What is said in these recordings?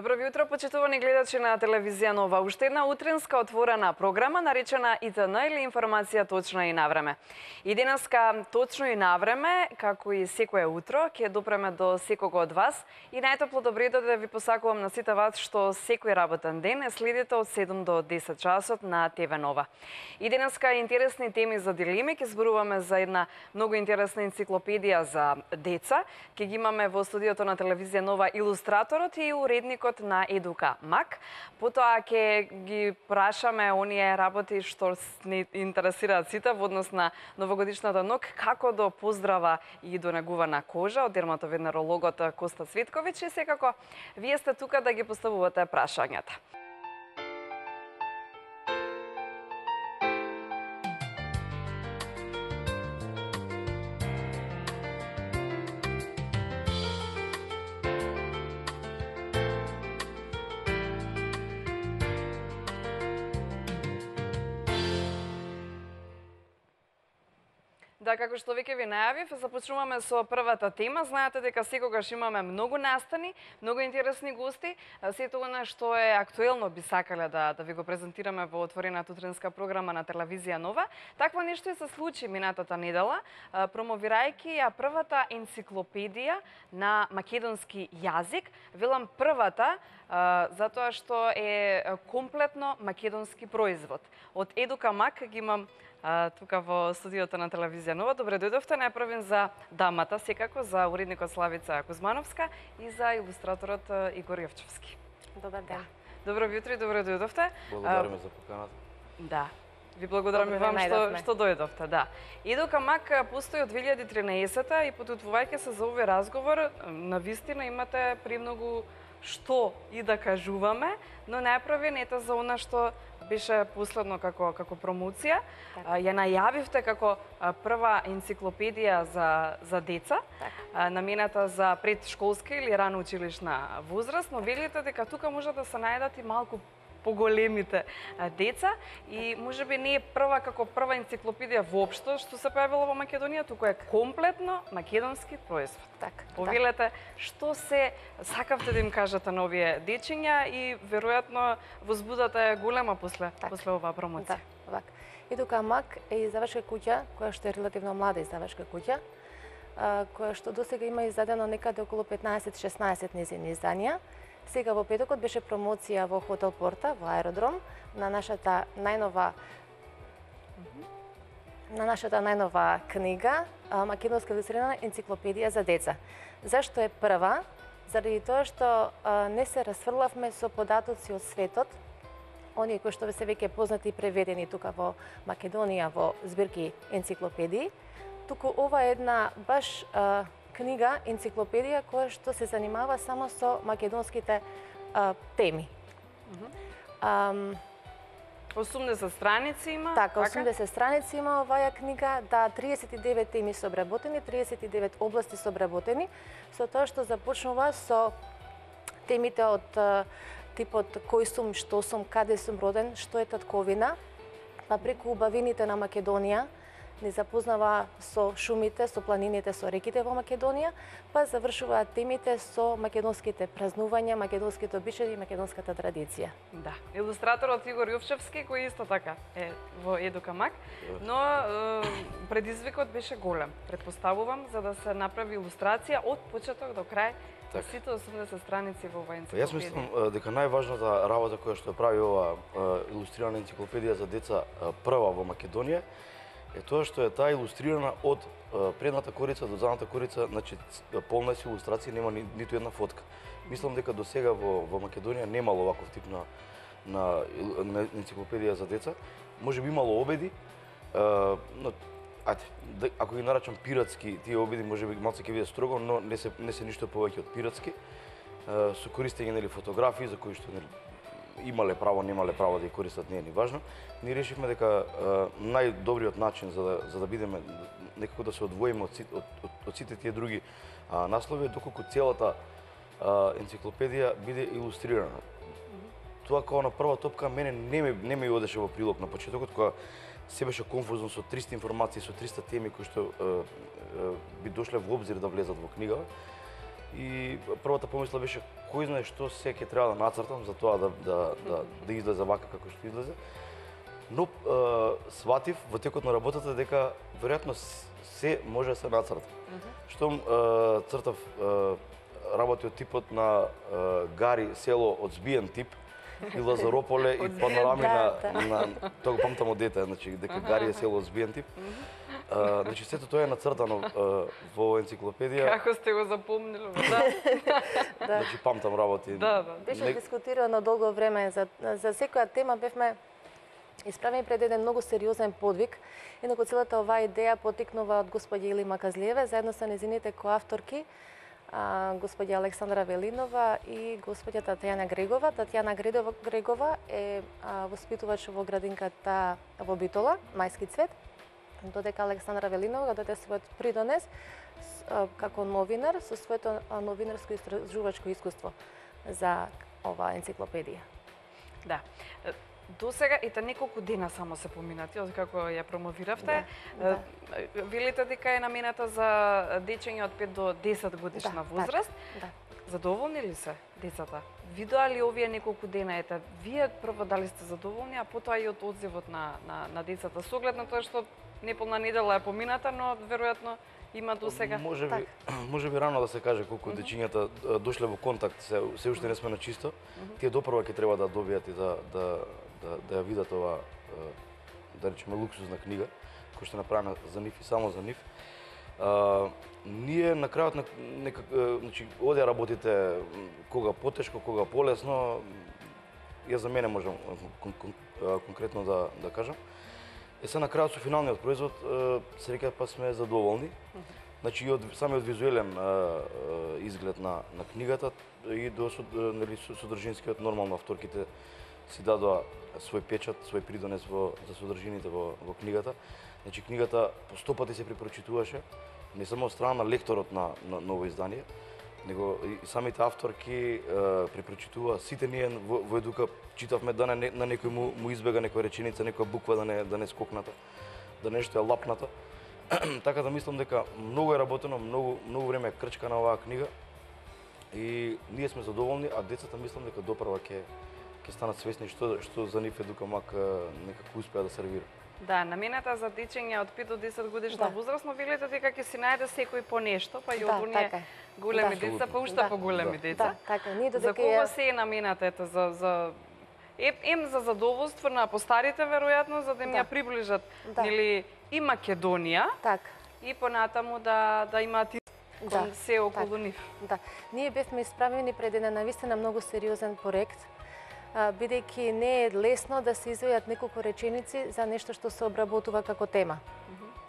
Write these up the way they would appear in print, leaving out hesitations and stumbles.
Добро утро, почитувани гледачи на телевизија Нова. Уште една утринска отворена програма наречена ИТН или информација точно и навреме. И денеска точно и навреме, како и секое утро, ќе допреме до секого од вас и најтопло добредо да ви посакувам на сите вас што секој работен ден е следите од 7 до 10 часот на ТВ Нова. И денеска интересни теми за дилеми, ќе зборуваме за една многу интересна енциклопедија за деца. Ќе ги имаме во студиото на телевизија Нова илустраторот и уредник на Едука Мак. Потоа ќе ги прашаме оние работи што не интересираат сите во однос на новогодишната ног, како до поздрава и до негувана кожа од дерматовенерологот Коста Цветковиќ и секако вие сте тука да ги поставувате прашањата. Да, како што веќе ви најавив, започнуваме со првата тема. Знаете дека секогаш имаме многу настани, многу интересни гости. Сето она што е актуелно би сакале да ви го презентираме во отворената утринска програма на телевизија Нова. Такво нешто и се случи минатата недела, промовирајќи ја првата енциклопедија на македонски јазик. Велам првата, затоа што е комплетно македонски производ. Од Едука Мак ги имам тука во студиото на телевизија Нова. Добре дојдовте, најпрвен за дамата, секако за уредникот Славица Кузмановска и за илустраторот Игор Јовчевски. Добар ден. Добро утро и добре дојдовте. Благодариме за поканата. Да. Ви благодарам и вам што дојдовте, да. Едука Мак постои од 2013 и потутвувајќи се за овој разговор, навистина имате премногу што и да кажуваме, но најпрвен ете за она што беше последно како промоција. Ја најавивте како прва енциклопедија за деца, намената за предшколска или рано училишна возраст, но велите дека тука може да се најдат и малку поголемите деца и можеби не е прва како прва енциклопедија воопшто што се појавила во Македонија, туку е комплетно македонски производ. Така. Повелете што се сакавте да им кажете на овие дечиња и веројатно возбудате голема после оваа промоција. Да, Едука Мак е издавачка куќа која што е релативно млада издавачка куќа, која што досега има издадено некаде околу 15-16 незини изданија. Сега во петокот беше промоција во Хотел Порта, во Аеродром, на нашата најнова книга, македонска илустрирана енциклопедија за деца. Зашто е прва? Заради тоа што не се расфрлавме со податоци од светот, оние кои што се веќе познати и преведени тука во Македонија во збирки енциклопедии, туку ова е една баш книга, енциклопедија која што се занимава само со македонските теми. 80 страници има? Така, 80 страници има оваа книга, да, 39 теми се обработени, 39 области се обработени, со тоа што започнува со темите од типот кој сум, што сум, каде сум роден, што е татковина, па преку убавините на Македонија, ни запознава со шумите, со планините, со реките во Македонија, па завршуваат темите со македонските празнувања, македонските обичаи и македонската традиција. Да, илустраторот Игор Јовчевски, кој исто така е во Едука Мак, но предизвикот беше голем, предпоставувам, за да се направи илустрација од почеток до крај на сите 80 страници во оваа енциклопедија. Јас мислам дека најважната работа која што прави оваа илустрирана енциклопедија за деца прва во Македонија е тоа што е таа илустрирана од предната корица до задната корица, значи полна си илустрација, нема ниту една фотка. Мислам дека до сега во Македонија немало ваков тип на енциклопедија за деца. Може би имало обеди, но ако ги нарачам пиратски, тие обиди може би малце ќе биде строго, но не се ништо повеќе од пиратски. Со користење нели фотографии за кои што имале право, немале право да ја користат, не е ни важно. Ние решивме дека најдобриот начин за да бидеме некако да се одвоиме од сите тие други наслови е доколку целата енциклопедија биде илустрирана. Тоа како на прва топка мене не ми одеше во прилог на почетокот, кога се беше конфузно со 300 информации, со 300 теми кои што би дошле во обзир да влезат во книга. И првата помисла беше кој знае што се ќе треба да нацртам за тоа да излезе вака како што излезе. Но сватив во текот на работата дека веројатно се може да се нацрта. Штом цртав работи од типот на гари село од збиен тип и Лазарополе и панорами на тоа го памтам од дете, значи дека гари е село од збиен тип. Значи сето тоа е нацртано во оваа енциклопедија. Како сте го запомнили? Да. Значи памтам работи. Беше дискутирано долго време за секоја тема, бевме исправени пред еден многу сериозен подвиг. Инаку целата оваа идеја потикнува од господја Илима Казлиеве, заедно со незините коавторки, господја Александра Велинова и господја Татјана Грегова. Татјана Грегова е воспитувач во градинката во Битола, Мајски цвет, додека Александра Велинова го даде својот придонес како новинар со своето новинарско истражувачко искуство за оваа енциклопедија. Да. До сега ете неколку дена само се поминати, од како ја промовиравте. Велите дека е намената за дечење од 5 до 10 годишна возраст. Задоволни ли се децата? Видоа ли овие неколку дена? Ете, вие прво дали сте задоволни, а потоа и од одзивот на децата. Со оглед на тоа што неполна недела е помината, но веројатно има до сега. Може би рано да се каже колку дечињата дошле во контакт, се уште не сме на чисто. Тие допрва ќе треба да добијат и да ја видат ова, да речеме, луксузна книга, која што е направена за нив и само за нив. Ние на крајот значи одеа работите кога потешко, кога полесно. Ја за мене можам конкретно да кажам. Се на крајот со финалниот производ се река па сме задоволни. Значи и од самиот визуелен изглед на книгата и до содржинскиот, нормално авторките си дадоа свој печат, свој придонес за содржините во книгата. Значи книгата по 100 пати се препрочитуваше, не само од страна на лекторот на ново издание, него и самите авторки препрочитуваа. Сите ние во Едука читавме да на некој му избега некоја реченица, некоја буква да не скокната, да нешто е лапната. Така да мислам дека многу е работено, многу време е крчкана оваа книга и ние сме задоволни, а децата мислам дека допрва ќе станат свесни што за нив Едукамак некако успеа да сервира. Да, намената за дечење од 5 до 10 годишна возраст, но велите дека ќе си најде секој по нешто, па и од оние големи деца, па уште поголеми деца. За кого се е намената, ето, за задоволство на постарите, веројатно, за да им ја приближат нели и Македонија, и понатаму да имаат кон се околу нив. Да, ние бевме исправени пред еден навистина многу сериозен проект, бидејќи не е лесно да се извојат неколку реченици за нешто што се обработува како тема.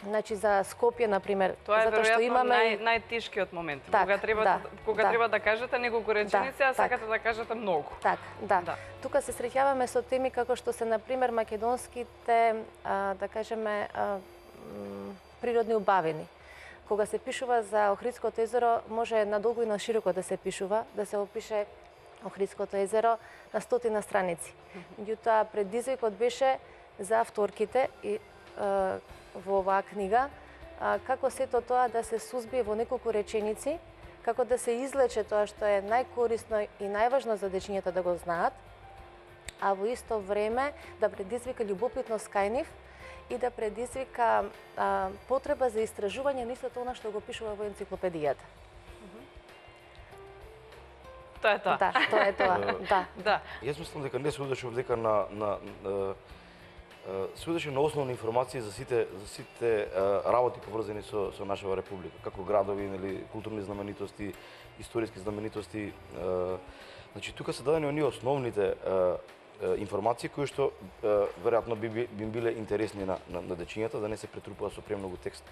Значи за Скопје, например, тоа е веројатно најтешкиот момент, кога треба да кажете неколку реченици, а сакате да кажете многу. Да. Тука се среќаваме со теми како што се, например, македонските, да кажеме, природни убавини. Кога се пишува за Охридското езеро, може надолго и на широко да се пишува, да се опише Охридското езеро на 100 страници. Меѓутоа, предизвикот беше за авторките и во оваа книга, како сето тоа да се сузбие во неколку реченици, како да се излече тоа што е најкорисно и најважно за дечињата да го знаат, а во исто време да предизвика љубопитност кај нив и да предизвика потреба за истражување на истото она што го пишува во енциклопедијата. Тоа е тоа. Да, тоа е тоа. Да. Јас мислам дека не се удешав дека се удеше на основни информации за сите работи поврзани со нашава република, како градови, нели, културни знаменитости, историски знаменитости. Значи тука се дадени оние основните информации кои што веројатно би им биле интересни на дечињата, да не се претрупува со премногу текст.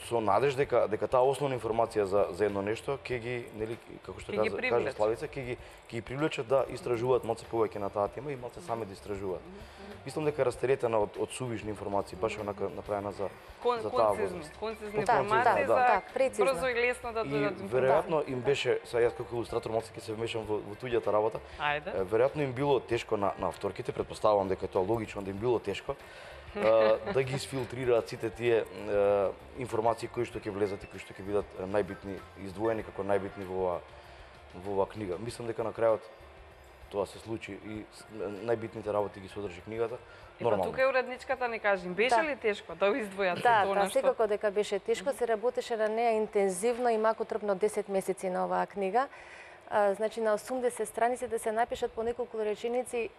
Со надеж дека таа основна информација за едно нешто ќе ги, нели, како што кажа Славица, ќе ги привлечат да истражуваат малце повеќе на таа тема и малце сами да истражуваат. Мислам дека е растеретена од сувишни информации, баш онака направена за таа возраст. Концизни информации за брзо и лесно да дојдат. Веројатно им беше, сега јас како илустратор малце ќе се вмешам во туѓата работа. Ајде. Веројатно им било тешко на авторките, претпоставувам дека е тоа логично да им било тешко. да ги изфилтрираат сите тие информации кои што ќе влезат и кои што ќе бидат најбитни, издвоени како најбитни во оваа книга. Мислам дека на крајот тоа се случи и најбитните работи ги содржи книгата. Па тука е уредничката ни кажи, беше ли тешко да издвојат тоа Да, нешто? секако дека беше тешко, се работеше на неа интензивно и макотрпно 10 месеци на оваа книга. Значи на 80 страници да се напишат по неколку реченици,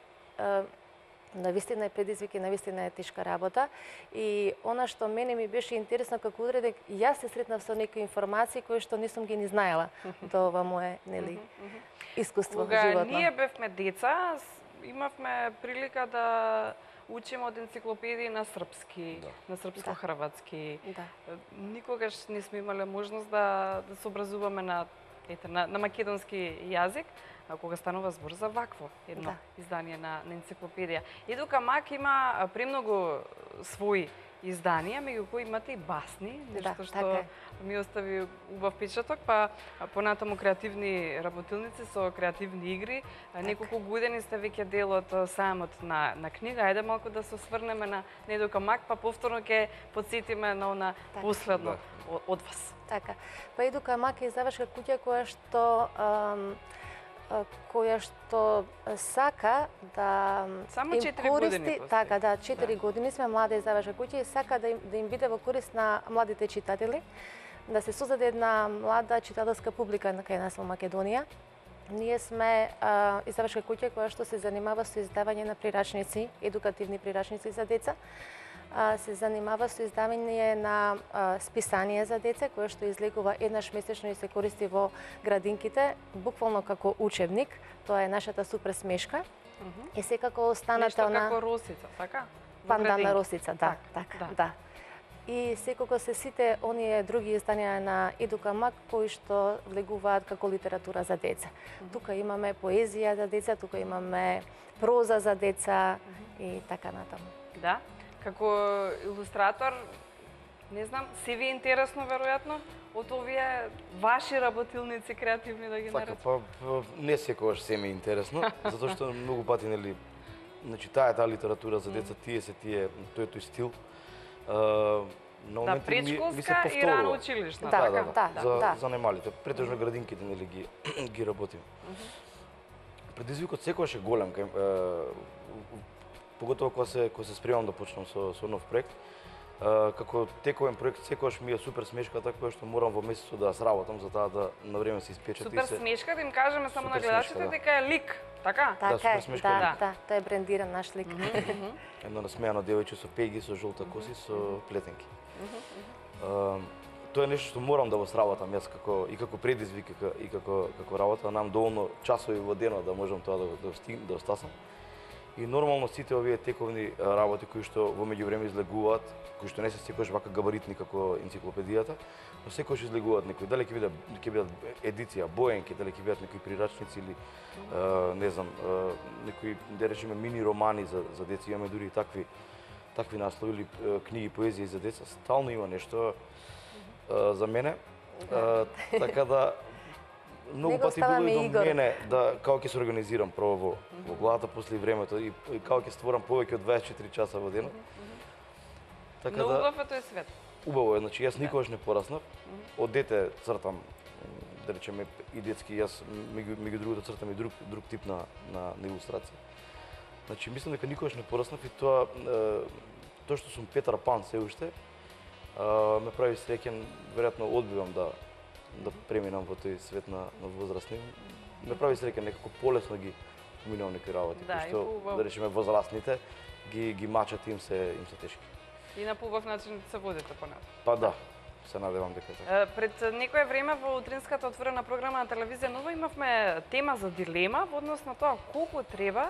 навистина е предизвик и навистина е тешка работа. И она што мене ми беше интересно како уредник, јас се сретнав со некои информации кои што не сум ги ни знаела до ова мое, нели, искуство животно. Кога ние бевме деца, имавме прилика да учиме од енциклопедии на српски, на српско-хрватски. Никогаш не сме имале можност да се образуваме на македонски јазик, кога станува збор за вакво едно издание на енциклопедија. Едука Мак има премногу своји изданија, меѓу кои имате и басни, нешто што ми остави убав печаток, па понатаму креативни работилници со креативни игри. Неколку години сте веќе дел од сајмот на книга. Ајде малку да се осврнеме на Едука Мак, па повторно ќе потсетиме на она последно од вас. Така. Па Едука Мак е издавачка куќа која што сака да само 4 користи, години така да, 4 години сме млада издавачка куќа и сака да им биде во корист на младите читатели, да се создаде една млада читателска публика кај нас во Македонија. Ние сме издавачка куќа која што се занимава со издавање на прирачници, едукативни прирачници за деца. Се занимава со издавање на списание за деца, кое што излегува еднаш месечно и се користи во градинките, буквално како учебник. Тоа е нашата супер смешка. И секако останата нешто како Росица, така? Пандан Росица, да. И секако се сите оние други изданија на Едука Мак кои што влегуваат како литература за деца. Тука имаме поезија за деца, тука имаме проза за деца и така натаму. Да. Како илустратор, не знам, си ви е интересно веројатно од овие ваши работилници креативни да ги наречем? Така, па не секогаш се ми е интересно, затоа што многу пати нели значи таа литература за деца, тој стил. Да, предшколска и рано училишна. За немалите, претежно градинките нели ги работиме. Предизвикот секогаш е голем, поготово кога се спремам да почнам со нов проект. Како тековен проект секогаш ми е супер смешката која што морам во месецот да сработам за таа да на време се испечати. Супер смешка, да им кажеме само на гледачите дека е лик, така? Така е, да, тоа е брендиран наш лик. Едно насмеано девојче со пеги, со жолта коси, со плетенки. Тоа е нешто што морам да го сработам јас како предизвик и како работа, нам доволно часови во денот да можам тоа да остасам. И нормално сите овие тековни работи кои што во меѓувреме излегуваат, кои што не се секогаш вака габаритни како енциклопедијата, но секогаш излегуваат некои, дали ќе бидат едиција, боенки, дали ќе бидат некои прирачници или не знам, некои да речеме мини романи за деца, имаме дури и такви наслови или книги поезија за деца, стално има нешто за мене. Така да многу пати било и до мене да како ќе се организирам прво во главата после времето и како ќе створам повеќе од 24 часа во денот. Така да убав е тој свет. Убаво е, значи јас никогаш не пораснав. Од дете цртам, да речеме и детски, јас меѓу другото цртам и друг тип на илустрација. Значи мислам дека никогаш не пораснав и тоа што сум Петар Пан се уште ме прави среќен, веројатно одбивам да преминам во тој свет на возрастни. Ме прави среќен, некако полесно ги поминувам некои работи, кои што, да речеме, возрастните ги мачат и им се тешки. И на поубав начин се водите понатаму. Па да, се надевам дека така. Пред некое време во утринската отворена програма на телевизија Нова имавме тема за дилема во однос на тоа колку треба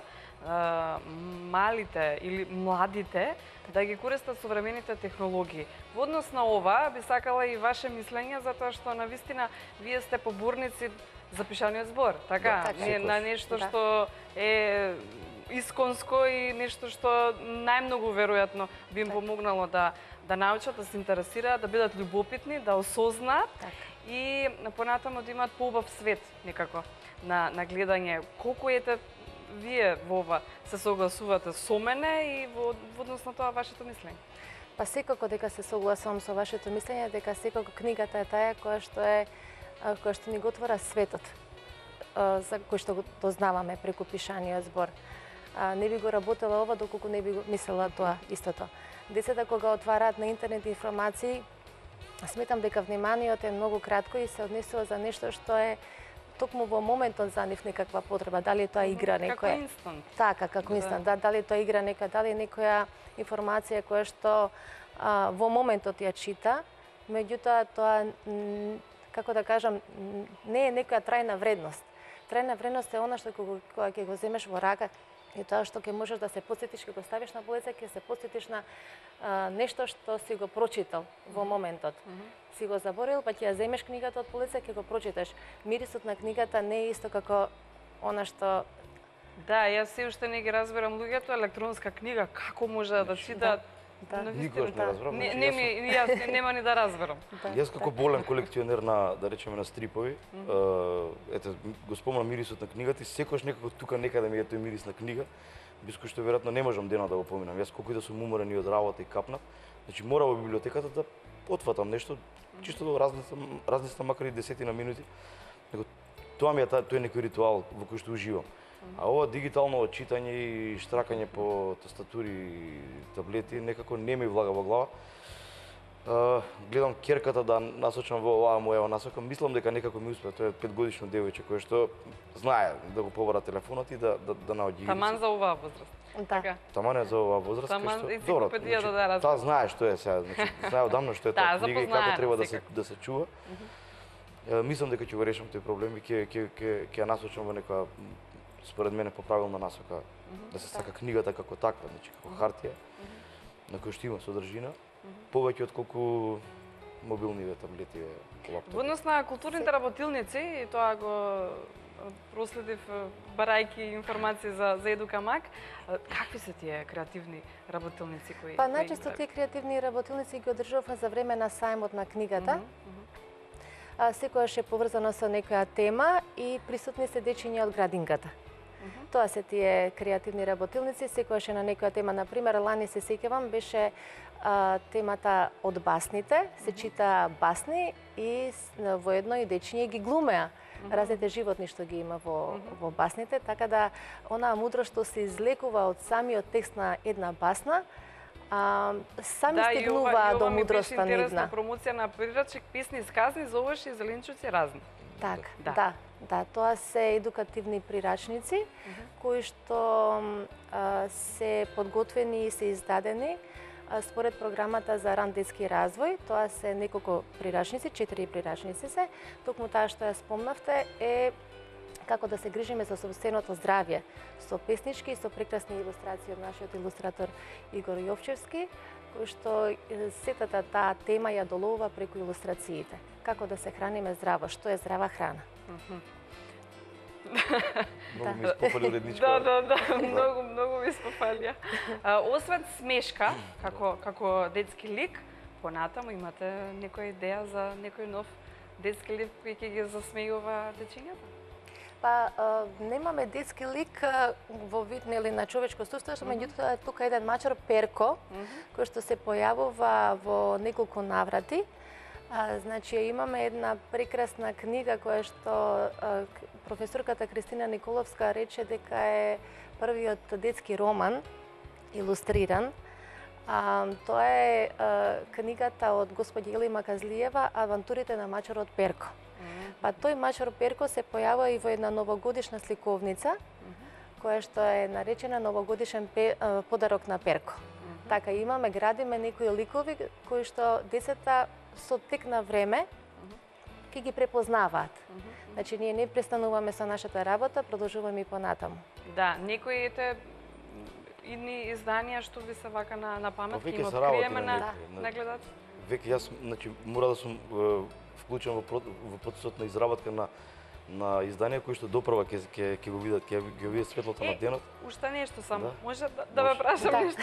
малите или младите да ги користат современите технологии. Во однос на ова би сакала и ваше мислење, затоа што навистина вие сте поборници за пишаниот збор, така? На нешто што е исконско и нешто што најмногу веројатно би им помогнало да научат, да се интересираат, да бидат љубопитни, да осознаат и понатаму да имаат поубав свет некако на гледање. Колку ете вие во ова се согласувате со мене и во однос на тоа вашето мислење? Па секако дека се согласувам со вашето мислење, дека секако книгата е таа која што ни го отвора светот, за кој што го дознаваме преку пишаниот збор. Не би го работела ова доколку не би го мислела тоа истото. Децата кога отвараат на интернет информации, сметам дека вниманието е многу кратко и се однесува за нешто што е токму во моментот за нив некаква потреба, дали тоа игра некоја. Како инстант. Така, како инстант, да, дали тоа игра некоја, дали некоја информација која што во моментот ја чита, меѓутоа тоа, како да кажам, не е некоја трајна вредност. Трајна вредност е она што кога ќе го земеш во рака и тоа што ќе можеш да се потсетиш, ќе го ставиш на полица, ќе се потсетиш на нешто што си го прочитал во моментот. Си го заборил, па ќе ја земеш книгата од полица, ќе го прочиташ. Мирисот на книгата не е исто како она што... Да, јас се уште не ги разберам луѓето, електронска книга, како може да читаат? Да. Никогаш не разбрав. Јас нема ни да разберам. Јас како болен колекционер на, да речеме, на стрипови, ете, го спомнам мирисот на книгата и секогаш некако тука некаде ми е тој мирис на книга, без кој што веројатно не можам денот да го поминам. Јас колку и да сум уморен и од работа и капнав, значи мора во библиотеката да отфатам нешто, чисто да размислам макар и 10 минути. Него тоа ми е тој некој ритуал во кој што уживам. А ова дигитално читање и штракање по тастатури и таблети некако не ми влага во глава. Гледам керката да насочам во оваа моја насока, мислам дека некако ми успеа. Тоа е 5-годишно девојче кое што знае да го побара телефонот и да наоѓи. Таман за оваа возраст. Да. Таман е за оваа возраст, Таман кај што енциклопедија да разбира. таа знае што е сега, значи знае одамно што е таа книга и како треба да се чува. Мислам дека ќе го решам тој проблем и ќе ја насочам во некоја, според мене, поправилна насока, да се сака книгата како таква, значи како хартија, на која што има содржина, повеќе од колку мобилниве таблети, лаптопи. Во однос на културните работилници, и тоа го проследив барајки информации за Едука Мак, какви се тие креативни работилници кои... Па најчесто тие креативни работилници ги одржувавме за време на сајмот на книгата. Секојаш е поврзано со некоја тема и присутни се дечиња од градинката. Тоа се тие креативни работилници, секојаш е на некоја тема. Например, лани се сеќавам, беше темата од басните, се чита басни и воедно и дечиња ги глумеа разните животни што ги има во басните, така да онаа мудрост што се излекува од самиот текст на една басна, сами стигнуваа до мудроста на една. Интересна промоција на прирачник писни сказни, зовеш и зеленчуци разни. Так, да, тоа се едукативни прирачници кои што се подготвени и се издадени според програмата за ран детски развој. Тоа се неколку прирачници, 4 прирачници се. Токму таа што ја спомнавте е како да се грижиме за собственото здравје, со песнички и со прекрасни илустрации од нашиот илустратор Игор Јовчевски, кој што сетата таа тема ја доловува преку илустрациите. Како да се храниме здраво, што е здрава храна. Многу ми испопали уредничка. Да, многу ми испопалија. Освен смешка, како детски лик, понатаму имате некоја идеја за некој нов детски лик кој ќе ги засмејува дечињата? Па, немаме детски лик во вид на човечко суштво, меѓутоа тука еден мачар Перко, кој што се појавува во неколку наврати. Значи, имаме една прекрасна книга која што професорката Кристина Николовска рече дека е првиот детски роман илустриран. Тоа е книгата од господја Ели Маказлиева "Авантурите на мачарот Перко". Па тој мачар Перко се појавува и во една новогодишна сликовница, која што е наречена "Новогодишен подарок на Перко". Така, градиме некои ликови кои што децата со тек на време ќе ги препознаваат. Значи, ние не престануваме со нашата работа, продолжуваме и понатаму. Да, некои идни изданија што ви се вака на памет, Веќе ќе им се работи откриеме на на гледат? Веќе јас, значи, мора да сум вклучен во процесот на изработка на изданија кои што доправа ќе го видат, ќе го видат светлото на денот. Уште нешто само. Да. Може да ве прашам нешто.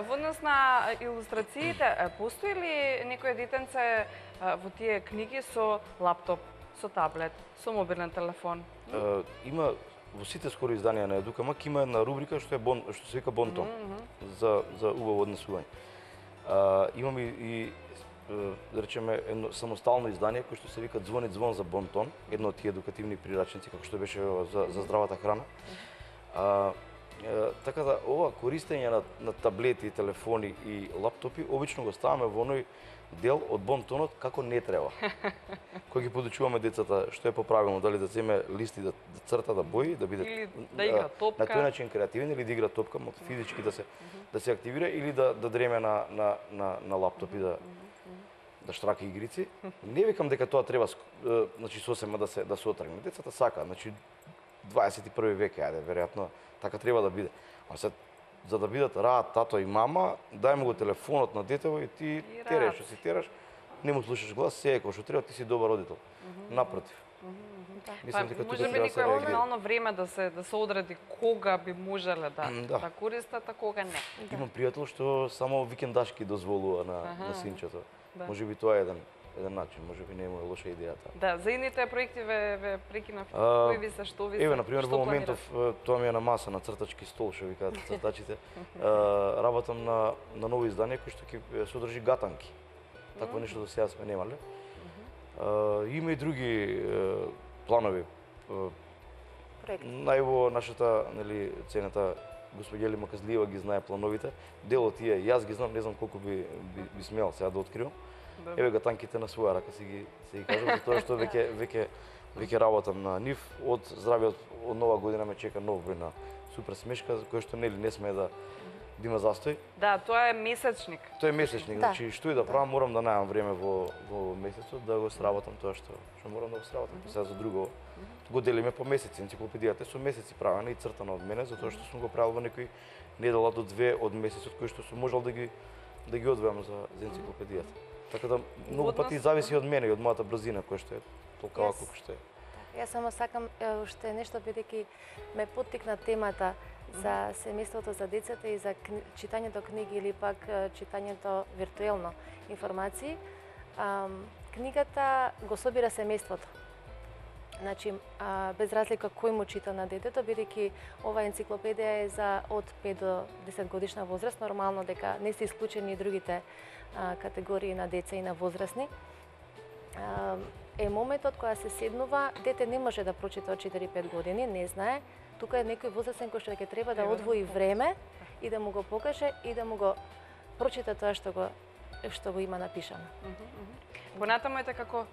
Во однос на илустрациите, постои ли некој детенце во тие книги со лаптоп, со таблет, со мобилен телефон? Има во сите скоро изданија на Едукамак има една рубрика што што се вика Бонтон за убаво однесување. Имаме и да речеме едно самостално издание кој што се вика Звони звон за Бонтон, едно од тие едукативни прирачници како што беше за здравата храна. Така да ова користење на таблети, телефони и лаптопи обично го ставаме во оној дел од бонтонот како не треба. Кој ги подучуваме децата што е поправилно, дали да земе листи да црта, да бои, да биде или да игра топка. На тој начин креативен или да игра топка, физички да се активира или да дреме на лаптоп и да штрака игрици. Не викам дека тоа треба значи сосема да се отргне. Децата сакаат, значи 21 век е, ајде, веројатно така треба да биде. А се за да бидат раат тато и мама, дај му го телефонот на детево и ти тераш, што си тераш, не му слушаш глас, се е кој што треба, ти си добар родител. Напротив. Мислам дека може би некој оптимално време да се одреди кога би можеле да користат, а кога не. Имам пријател што само викендашки дозволува на синчето. Може би тоа е еден начин, може би не е лоша идејата. Да, за идните проекти ве прекинав. Кои ви се, што ви се? Еве, на пример, во моментов тоа ми е на маса, на цртачки стол, што викаат цртачите. Работам на ново издание кој што ќе содржи гатанки. Такво нешто до сега сме немале. Има и други планови. Најво нашата, нели, цената господја Ели Маказлиева ги знае плановите. Дел од тие јас ги знам, не знам колку би смел сега да откривам. Еве гатанките на своја рака си ги кажам, затоа што веќе работам на нив. Од здравиот од нова година ме чека нов број на супер смешка, за кој што нели не сме да има застој. Да, тоа е месечник. Тоа е месечник, значи што и да правам, морам да најам време во месецот да го сработам тоа што морам да го сработам. Сега за друго го делиме по месеци, енциклопедијата со месеци правена и цртана од мене, затоа што сум го правил во некој недела до две од месецот кој што сум можел да ги одвојам за енциклопедијата. Така да многу пати зависи од мене и од мојата брзина која што е толкова колку што е. Јас само сакам уште нешто, бидејќи ме поттикна темата за семејството за децата и за читањето книги или пак читањето виртуелно информации. Книгата го собира семејството. Значи, без разлика кој му чита на детето, бидејќи ова енциклопедија е за од 5 до 10 годишна возраст, нормално дека не се исклучени и другите категории на деца и на возрастни. Е моментот кога се седнува, дете не може да прочита од 4-5 години, не знае. Тука е некој возрастен кој што ќе треба да одвои време и да му го покаже и да му го прочита тоа што го има напишано. Понатаму ете како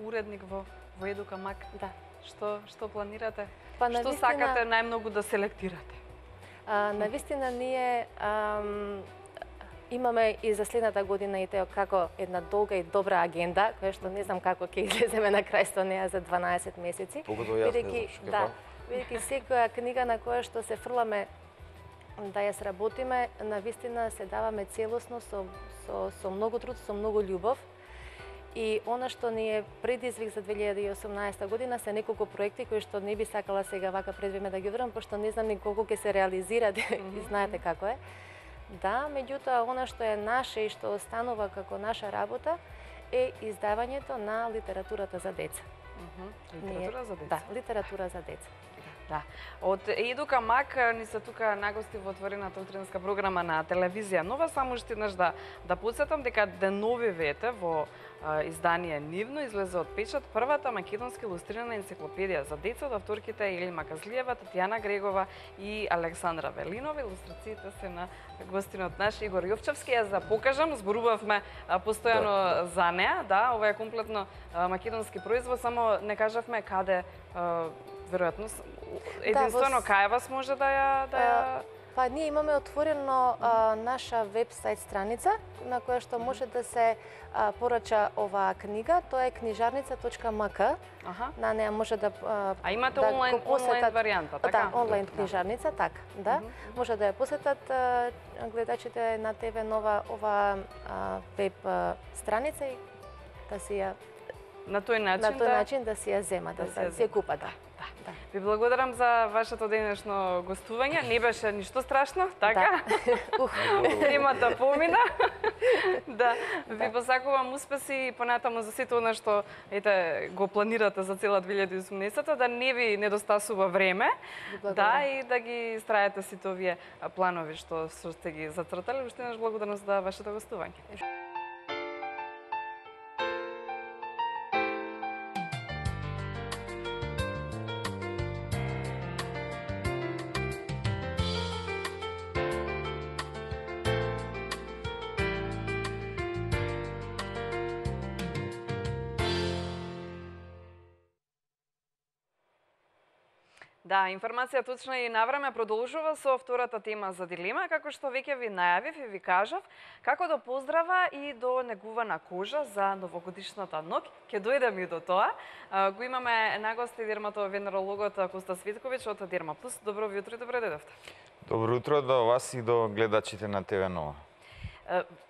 уредник во Едукамак. Да. Што планирате? Па, што сакате најмногу да селектирате? Навистина ние имаме и за следната година и тео како една долга и добра агенда, која што не знам како ќе излеземе на крај со неа за 12 месеци. Погодно јас не знам. Бидејќи секоја книга на која што се фрламе да ја сработиме, навистина се даваме целосно со многу труд, со многу љубов. И она што ни е предизвик за 2018 година се неколку проекти кои што не би сакала сега вака пред време да ги одборам, пошто не знам ни колку ќе се реализираат и знаете како е. Да, меѓутоа она што е наше и што останува како наша работа е издавањето на литературата за деца. Литература за деца? Да, литература за деца. Да. Од Едукамак ни се тука нагости во отворената утринска програма на телевизија Нова. Само уште еднаш да потсетам дека деновивете во издание Нивно излезе од печат првата македонски илустрирана енциклопедија за деца од авторките Ели Маказлиева, Татјана Грегова и Александра Велинова. Илустрациите се на гостинот наш Игор Јовчевски. Ја за покажам, зборувавме постојано за неа. Да, ова е комплетно македонски производ, само не кажавме каде веројатно единствено кај вас може да ја... Па ние имаме отворено наша веб-сайт страница на која што може да се порача оваа книга. Тоа е книжарница.мк. На неа може да А имате онлайн варијанта, така? Да, онлайн книжарница, така, да. Може да ја посетат гледачите на ТВ Нова оваа веб страница и да си ја На тој на начин тој начин да си ја зема, да си ја се купа, да. Да. Ви благодарам за вашето денешно гостување. Не беше ништо страшно, така? Темата помина. Да. Ви посакувам успеси понатаму за сето она што го планирате за цела 2018, да не ви недостасува време. Да, и да ги страете сите овие планови што сте ги зацртали. Уште еднаш благодарност за вашето гостување. Да, информација точна и навреме продолжува со втората тема за дилема, како што веќе ви најавив и ви кажав, како да поздрава и до негувана кожа за новогодишната ноќ. Ќе дојдем и до тоа. Го имаме на гости дерматовенерологот Коста Светковиќ од Дермаплюс. Добро ви утро и добро дојдовте. Добро утро до вас и до гледачите на ТВ Нова.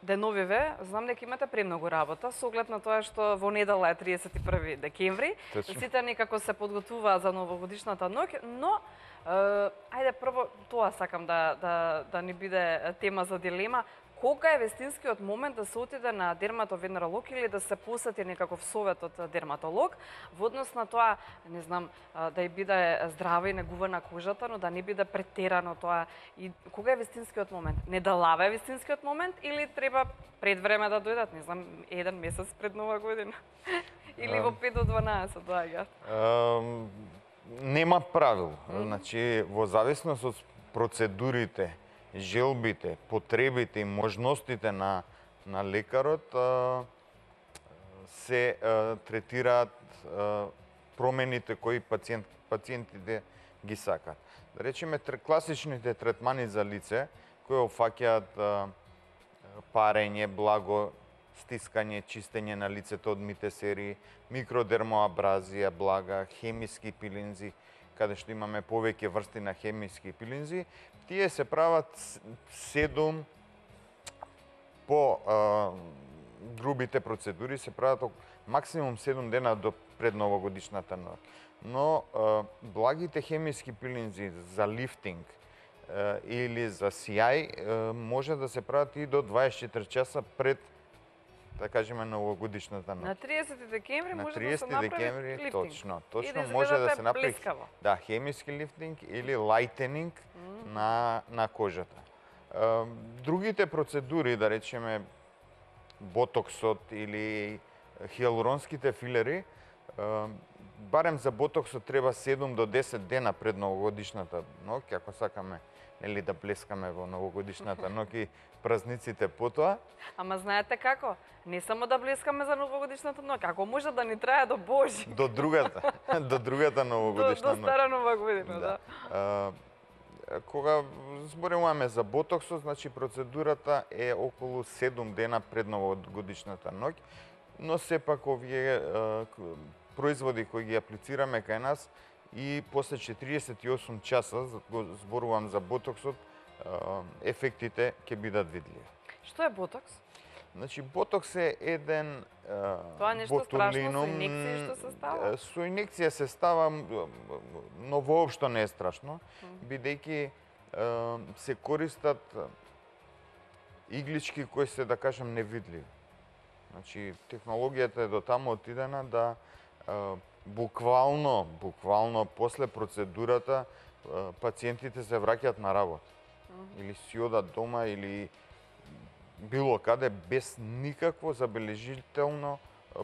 Деновиве, знам дека имате премногу работа, со оглед на тоа што во недела е 31 декември. Точно. Сите некако се подготвуваат за новогодишната ноќ, но ајде прво тоа сакам да ни биде тема за дилема. Кога е вистинскиот момент да се отиде на дерматовенеролог или да се посети некаков совет од дерматолог во однос на тоа, не знам, да ја биде здрава и негувана кожата, но да не биде претерано тоа. И кога е вистинскиот момент? Недалава е вистинскиот момент или треба пред време да дојдат, не знам, еден месец пред Нова година? Или во 5 до 12 доаѓаат? Нема правил. Значи, во зависност од процедурите, желбите, потребите и можностите на лекарот се третираат промените кои пациентите ги сакаат. Да речеме, класичните третмани за лице кои опфаќаат парење, благо стискање, чистење на лицето од мите серии, микродермоабразија, блага, хемиски пилинзи, каде што имаме повеќе врсти на хемиски пилинзи, тие се прават 7 по грубите процедури се прават максимум 7 дена до пред новогодишната ноќ. Но благите хемиски пилинзи за лифтинг или за сијај може да се прават и до 24 часа пред, да кажеме, новогодишната ноќ. На 30 декември на може да се направи лифтинг. Точно да може да се направи блескаво. да, хемиски лифтинг или лајтенинг на кожата. Другите процедури, да речеме ботоксот или хиалуронските филери, барем за ботоксот треба 7 до 10 дена пред новогодишната ноќ, ако сакаме нели да блескаме во новогодишната ноќ и празниците потоа. Ама знаете како? Не само да блескаме за новогодишната ноќ, ако може да ни трае до Божи. До другата новогодишна ноќ. До стара нова година, да. Кога зборуваме за ботоксот, значи процедурата е околу 7 дена пред новогодишната ноќ, но сепак овие производи кои ги аплицираме кај нас и после 48 часа, зборувам за ботоксот, ефектите ќе бидат видливи. Што е ботокс? Значи, ботокс е еден Тоа е нешто страшно со инекција што се става? Со инекција се става, но воопшто не е страшно, бидејќи се користат иглички кои се, да кажем, невидливи. Значи, технологијата е до таму отидена да буквално после процедурата пациентите се враќаат на работа. Или си одат дома или било каде без никакво забележително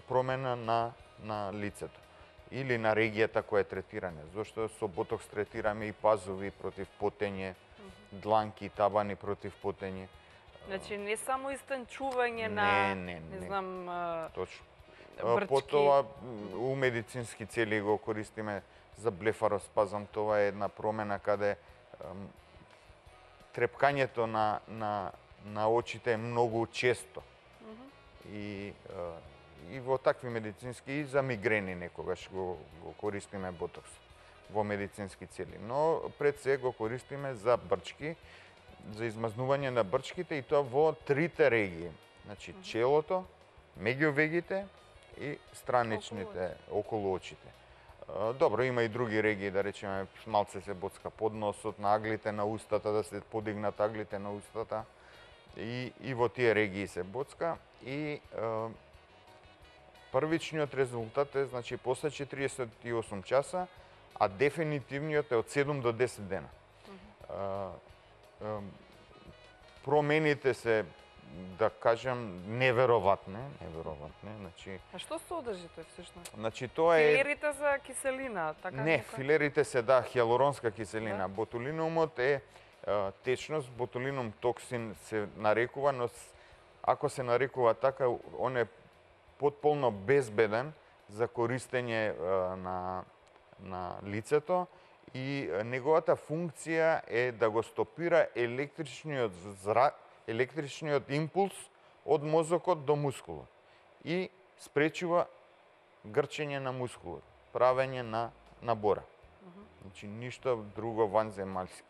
промена на лицето или на регијата која е третиране. Зошто со ботокс третираме и пазови против потење, дланки, табани против потење. Значи не само истанчување на не знам точно. Брчки. Потоа у медицински цели го користиме за блефароспазам. Тоа е една промена каде трепкањето на очите е многу често. И во такви медицински и за мигрени некогаш го користиме ботокс во медицински цели. Но пред се го користиме за брчки, за измазнување на брчките и тоа во трите регии. Значи челото, меѓувегите и страничните околу очите. Добро, има и други регии, да речеме, малце се боцка под носот, на аглите на устата, да се подигнат аглите на устата. И во тие регии се боцка. И првичниот резултат е, значи, после 48 часа, а дефинитивниот е од 7 до 10 дена. Промените се, да кажам, неверојатни, значи. А што содржи тој всушност? Значи тоа е Филерите за киселина, така не, нека? филерите се хиалуронска киселина. Ботулинумот е течност, ботулинум токсин се нарекува, но ако се нарекува така, он е потполно безбеден за користење на лицето и неговата функција е да го стопира електричниот импулс од мозокот до мускулот и спречува грчење на мускулот, правење на бора. Значи, ништо друго ванземалски.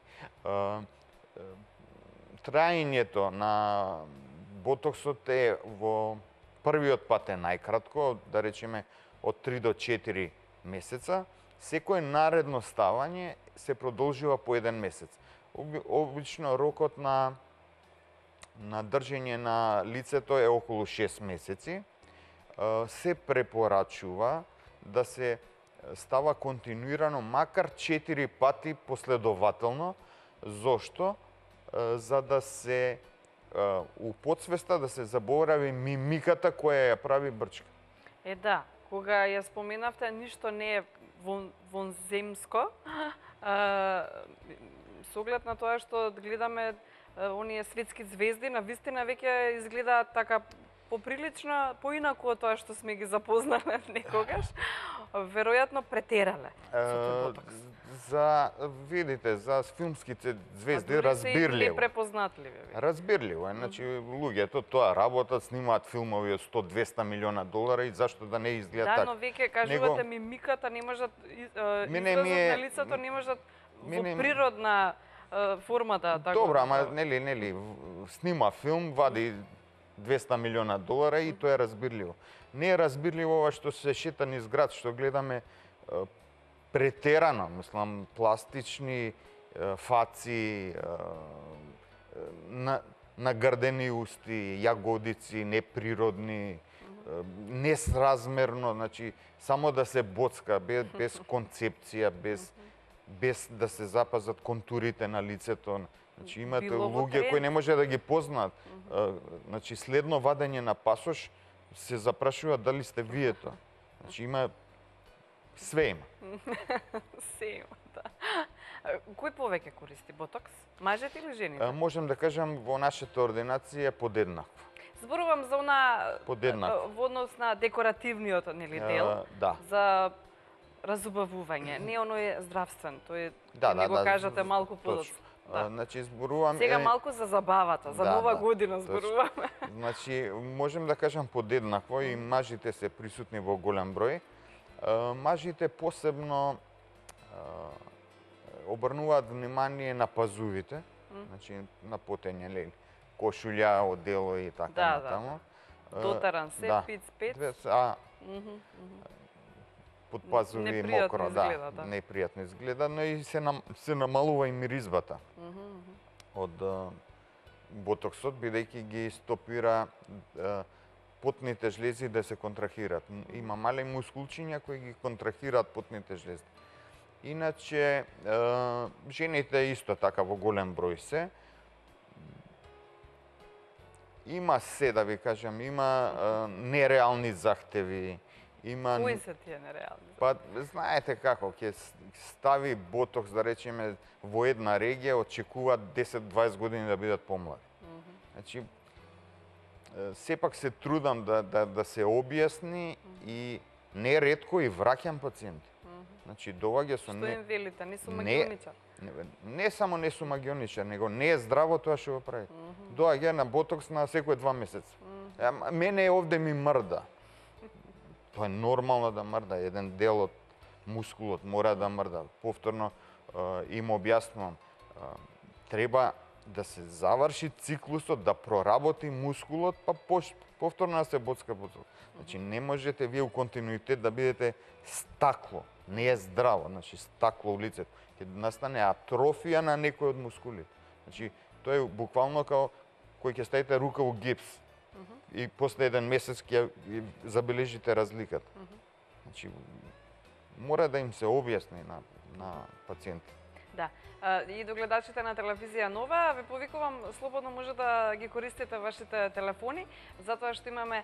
Траењето на ботоксот е во првиот пат е најкратко, да речеме од 3 до 4 месеца. Секој наредно ставање се продолжува по 1 месец. Обично рокот на држење на лицето е околу 6 месеци. Се препорачува да се става континуирано макар 4 пати последователно. Зошто? За да се у подсвеста да се заборави мимиката која ја прави брчка. Да, кога ја споменавте, ништо не е вонземско. Со оглед на тоа што гледаме оние светски звезди, на вистина веќе изгледаат така поприлично поинаку од тоа што сме ги запознале некогаш. Веројатно претерале со тој ботокс. Видите, за филмските звезди разбирливо. разбирливо. Препознатливи. Разбирливо е, значи луѓето тоа работат, снимаат филмови од 100-200 милиона долара и зашто да не изгледа така. Да, но веќе кажувате мимиката не можат изразот на лицето не можат во природна форма да го. Добро, ама нели снима филм, вади 200 милиона долара и тоа е разбирливо. Не е разбирливо ова што се шета низ град, што гледаме претерано, мислам, пластични фаци, нагрдени усти, јагодици, неприродни, несразмерно, значи, само да се боцка, без концепција, без да се запазат контурите на лицето. Значи, имате луѓе кои не може да ги познаат. Значи, следно вадење на пасош, се запрашуваат дали сте вие тоа. Значи, има све има. Се има, да. Кој повеќе користи ботокс? Мажете или жените? Можем да кажам, во нашата ординација е подеднакво. Зборувам за во однос на декоративниот дел, да. за разубавување, не оној здравствен, тој не го кажате малку подоцна. Значи, зборувам... Сега малку за забавата, за нова година зборуваме. Значи, можем да кажам подеднакво и мажите се присутни во голем број. Мажите посебно обрнуваат внимание на пазувите, значи на потење, кошулја, одело и така натаму. Дотаран се, пиц. Под пазуви мокро, непријатно изгледа, но и се намалува и миризбата од ботоксот, бидејќи ги стопира потните жлези да се контрахираат. Има мали мускулчиња кои ги контрахираат потните жлези. Иначе, жените исто така во голем број се. Има се, да ви кажам, има нереални захтеви. Кои се тие нереални? Па, знаете како, ќе стави ботокс, да речеме, во една регија, очекуваат 10-20 години да бидат помлади. Значи, сепак се трудам да се објасни и неретко и враќам пациенти. Значи, доаѓа со... Што им велите, не сум магионичар? Не само не сум магионичар, него не е здраво тоа што го прави. Доаѓа на ботокс на секој 2 месеца. Мене овде ми мрда. Тоа е нормално да мрда, еден дел од мускулот мора да мрда. Повторно им објаснувам, треба да се заврши циклусот, да проработи мускулот, па повторно да се боцка по цел. Значи не можете вие у континуитет да бидете стакло, не е здраво, значи стакло у лицето. Ќе настане атрофија на некој од мускулите. Значи тоа е буквално као кој ќе ставите рука у гипс. И после еден месец ќе забележите разликата. Значи мора да им се објасни на пациентите. Да. И до гледачите на телевизија Нова, ве повикувам, слободно може да ги користите вашите телефони, затоа што имаме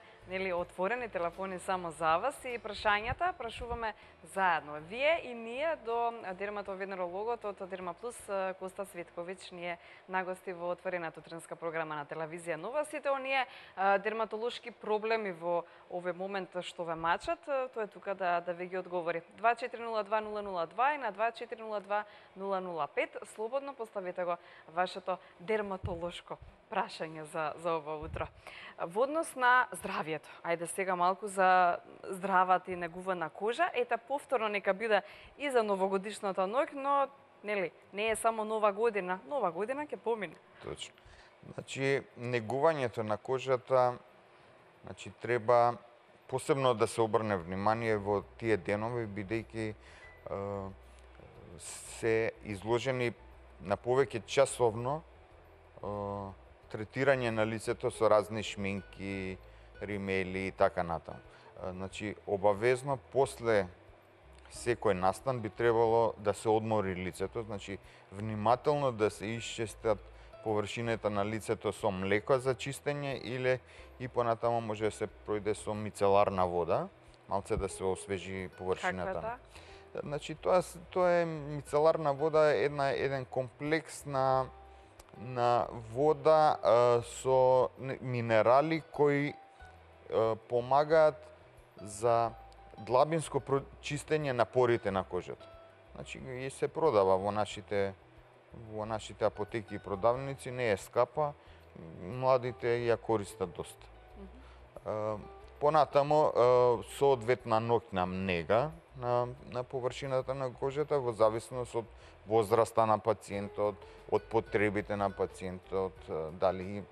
отворени телефони само за вас и прашањата прашуваме заедно. Вие и ние до дерматовенерологот од Дерма Плюс Коста Светковиќ ние нагости во отворената утринска програма на телевизија Нова. Сите оние дерматолошки проблеми во овој момент што ве мачат, тој е тука да ви ги одговори. 2402-002 и на 2402-005. Слободно поставете го вашето дерматолошко прашање за ова утро. Во однос на здравието, ајде сега малку за здравата и негувана кожа, ета повторно нека биде и за новогодишната ноќ, но не е само нова година ќе помине. Точно. Значи, негувањето на кожата, треба посебно да се обрне внимание во тие денови, бидејќи се изложени на повеќе часовно третирање на лицето со разни шминки, римели и така натаму. Значи, обавезно после секој настан би требало да се одмори лицето, значи внимателно да се исчистат површината на лицето со млеко за чистење или и понатаму може да се пројде со мицеларна вода, малце да се освежи површината. Каквата? Значи, тоа е мицеларна вода, еден комплекс на вода со минерали кои помагаат за длабинско чистење на порите на кожата. Значи, и се продава во нашите апотеки и продавници, не е скапа, младите ја користат доста. Понатамо, соодветна ноќна мнега на површината на кожата, во зависност од возраста на пациентот, од потребите на пациентот, дали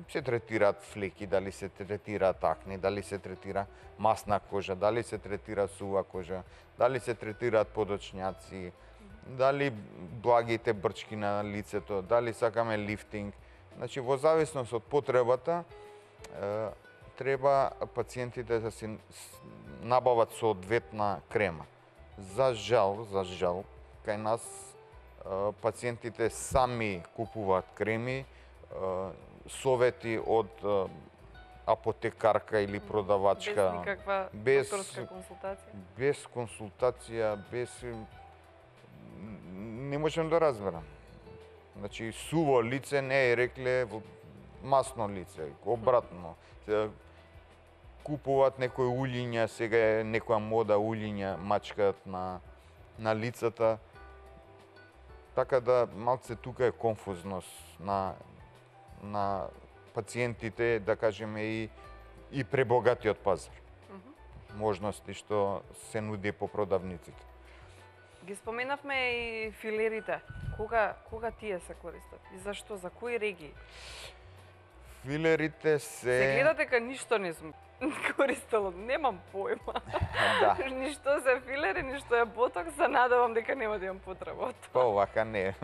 се третираат флеки, дали се третираат акне, дали се третира масна кожа, дали се третира сува кожа, дали се третираат подочњаци, дали благите брчки на лицето, дали сакаме лифтинг. Значи, во зависност од потребата, треба пациентите да си набават соодветна крема. За жал, кај нас пациентите сами купуваат креми, совети од апотекарка или продавачка. Без никаква докторска консултација? Без консултација, не можам да разберам. Значи, суво лице не е рекле масно лице, обратно. Купуваат некои улиња, сега е некоја мода улиња, мачкаат на лицата. Така да малце тука е конфузност на пациентите, да кажеме и пребогатиот пазар. Можности што се нуди по продавниците. Ги споменавме и филерите. Кога тие се користат? И зашто? За кои регии? Филерите Се гледа дека ништо не сум користела, немам појма. Да. Ништо се филери, ништо е ботокс, се надевам дека нема да имам потреба од тоа. Па овака не.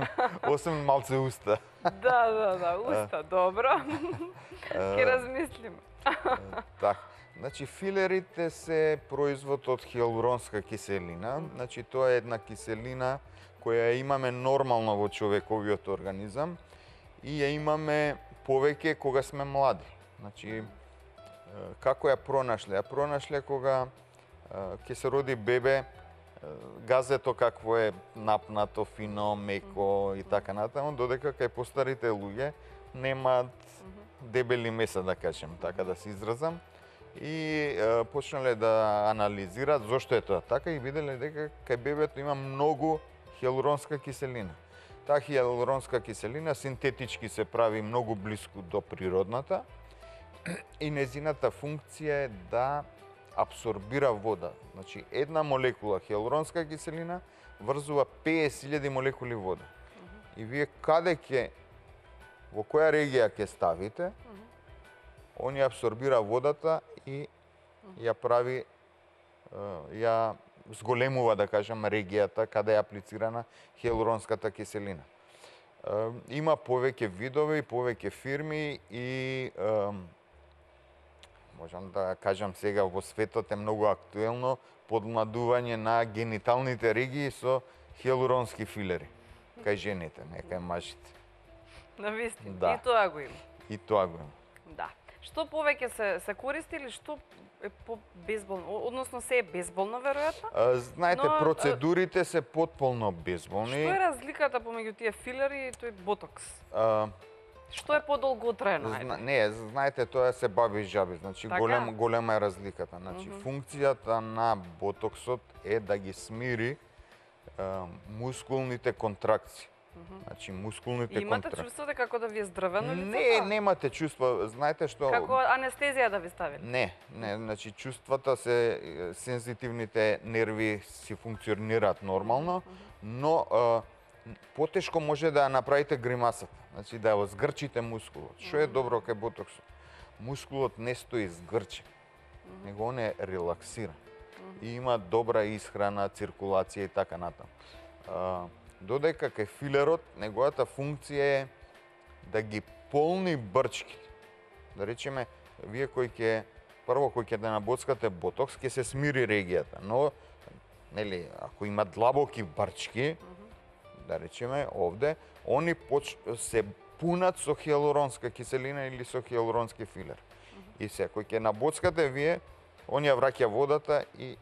Освен малце уста. Да, уста, добро. Ке размислиме. Така. Значи, филерите се производ од хиалуронска киселина. Значи, тоа е една киселина која имаме нормално во човековиот организам и ја имаме повеќе кога сме млади. Значи, како ја пронашле? Ја пронашле кога ќе се роди бебе, газето какво е напнато, фино, меко и така натаму, додека кај постарите луѓе немаат дебели меса, да кажем, така да се изразам. И почнале да анализираат зошто е тоа така и виделе дека кај бебето има многу хиалуронска киселина. Таа хиалуронска киселина синтетички се прави многу блиску до природната и незината функција е да абсорбира вода. Значи, една молекула хиалуронска киселина врзува 50.000 молекули вода. И вие каде ќе во која регија ќе ставите, он ја абсорбира водата и ја прави, ја зголемува, да кажам, регијата каде е аплицирана хијалуронската киселина. Има повеќе видови, повеќе фирми и можам да кажам сега во светот е многу актуелно подмладување на гениталните регии со хијалуронски филери. Кај жените, не кај мажите. Навистина. Да. И тоа го има. И тоа го има. Да. Што повеќе се користи или што е безболно, односно се е безболно веројатно? Знаете, Но, процедурите се потполно безболни. Што е разликата помеѓу тие филери и тој ботокс? Што е подолготраено? Не, знаете, тоа се баби и жаби. Значи, Така? голема е разликата. Значи, функцијата на ботоксот е да ги смири мускулните контракции. Значи, мускулните Имате контракции. чувството како да ви е здравено лицето? Не, немате чувства. Знаете што... Како анестезија да ви стави? Не, значи чувствата се, сензитивните нерви си функционираат нормално, но потешко може да ја направите гримасата, значи да ја згрчите мускулот. Што е добро кај ботоксот? Мускулот не стои згрчен, него он е релаксиран и има добра исхрана, циркулација и така натаму. Додека кај филерот, неговата функција е да ги полни брчките. Да речеме, вие кој ќе да набоцкате ботокс, ќе се смири регијата, но нели, ако има длабоки брчки, да речеме овде, они се пунат со хијалуронска киселина или со хијалуронски филер. И се, кој ќе набоцкате вие, он ја враќа водата и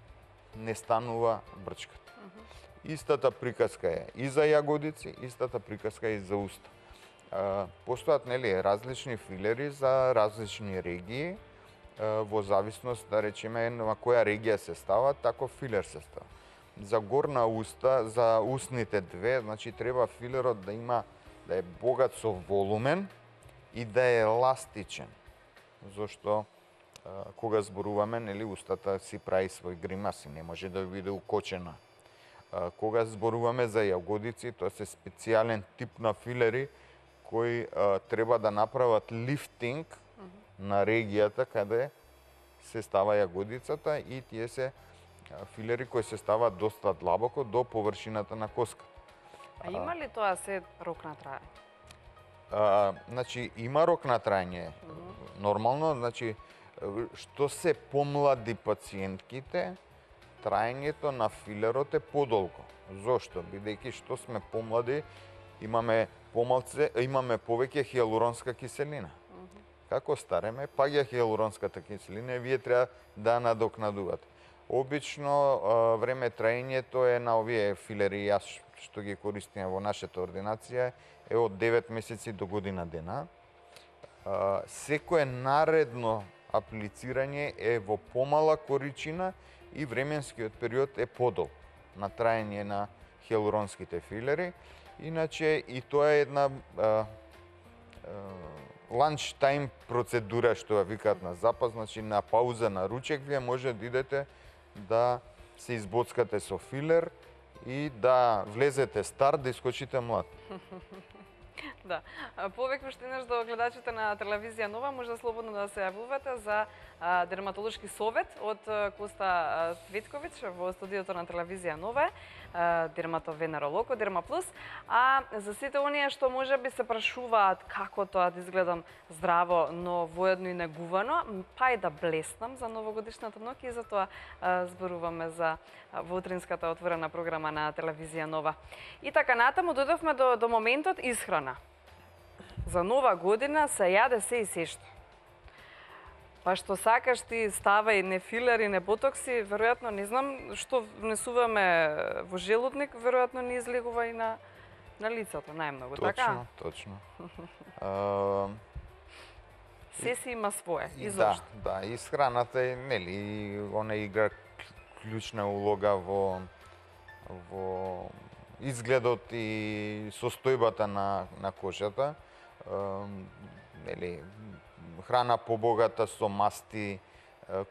не станува брчката. Истата приказка е и за јагодици, истата приказка е и за уста. Постојат, нели, различни филери за различни регии, во зависност, да речеме, на која регија се става, тако филер се става. За горна уста, за устните две, значи треба филерот да е богат со волумен и да е еластичен. Зошто кога зборуваме, нели, устата си прави свој гримаси, не може да биде укочена. Кога зборуваме за јагодици, тоа се специјален тип на филери кои треба да направат лифтинг на регијата каде се става јагодицата и тие се филери кои се ставаат доста длабоко до површината на коската. А има ли тоа се рок на траење? Значи, има рок на траење. Нормално, значи, што се помлади пациентките, траењето на филерот е подолго. Зошто? Бидејќи што сме помлади, имаме повеќе хијалуронска киселина. Како стареме, паѓа хијалуронската киселина и вие треба да надокнадувате. Обично време траењето е на овие филери, јас што ги користиме во нашата ординација, е од 9 месеци до година дена. Секое наредно аплицирање е во помала количина и временскиот период е подолг на траење на хијалуронските филери. Иначе и тоа е една ланч тајм процедура, што ја викаат на запад, значи на пауза на ручек, вие може да идете да се избоцкате со филер и да влезете стар, да искочите млад. Да. Повеќе уште еднаш до гледачите на телевизија Нова може слободно да се јавувате за дерматолошки совет од Коста Цветковиќ во студиото на телевизија Нова, дерматовенеролог од Дермаплус. А за сите оние што може би се прашуваат како тоа да изгледам здраво, но воедно и негувано, па и да блеснам за новогодишната ноќ и за тоа зборуваме за во утринската отворена програма на телевизија Нова. И така натаму дојдовме до моментот исхрана. За Нова година се јаде се и сешто. Па што сакаш ти става и не филери, не ботокси, веројатно не знам што внесуваме во желудник, веројатно не излегува и на лицето најмногу, така? Точно. Се си има свое, Да, изошто. да, исхраната е, нели, она игра клучна улога во изгледот и состојбата на кожата. Нели, храна побогата со масти,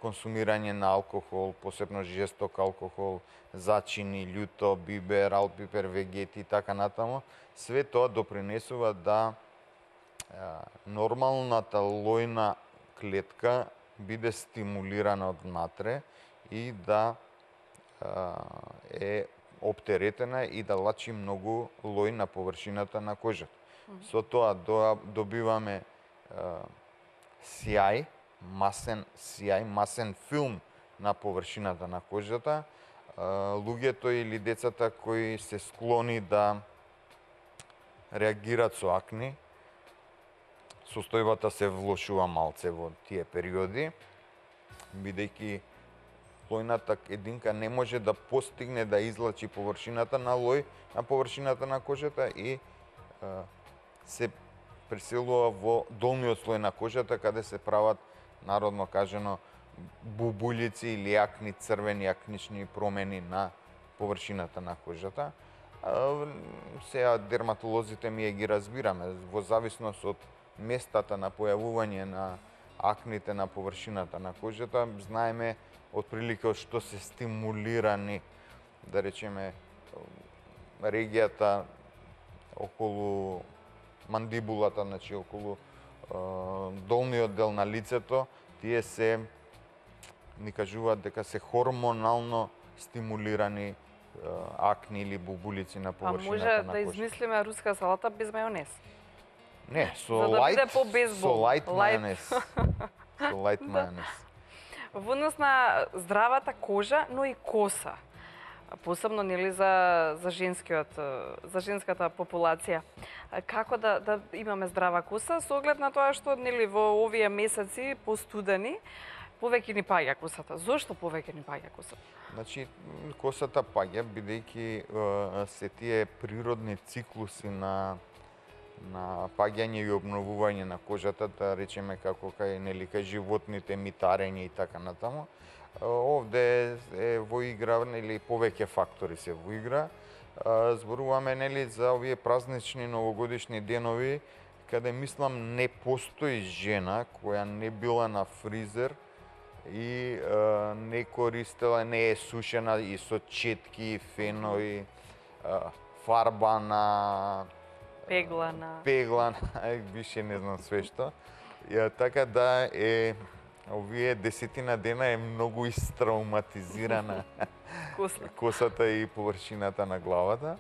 консумирање на алкохол, посебно жесток алкохол, зачини, љуто, бибер, алпипер, вегети и така натаму, све тоа допринесува да нормалната лојна клетка биде стимулирана од внатре и да е оптеретена и да лачи многу лој на површината на кожата. Со тоа добиваме масен филм на површината на кожата. Луѓето или децата кои се склони да реагираат со акни, состојбата се влошува малце во тие периоди, бидејќи лојната единка не може да постигне да излачи површината на лој на површината на кожата и се преселува во долниот слој на кожата, каде се прават, народно кажано, бубулици или акни, црвени акнични промени на површината на кожата. Сега дерматолозите ми ги разбираме, во зависност од местата на појавување на акните на површината на кожата, знаеме отприлика од што се стимулирани, да речеме, регијата околу мандибулата, значи околу долниот дел на лицето, тие се ни кажуваат дека се хормонално стимулирани акни или бубулици на површината на кожата. А може да измислиме руска салата без мајонез? Не, со За да биде по-безбол. лајт мајонез. Со лајт мајонез. Во однос на здравата кожа, но и коса. Посебно нели за женската популација. Како да имаме здрава коса со оглед на тоа што нели во овие месеци постудени повеќе ни паѓа косата. Зошто повеќе ни паѓа косата? Значи, косата паѓа бидејќи се тие природни циклуси на паѓање и обновување на кожата, да речеме како кај животните, митарење и така натаму. Овде е во игра или повеќе фактори се во игра. Зборуваме нели за овие празнични новогодишни денови, каде мислам не постои жена која не била на фризер и не користела, не е сушена и со четки, фенови, фарбана, пеглана, више не знам све што. Така да овие 10 дена е многу истрауматизирана косата и површината на главата.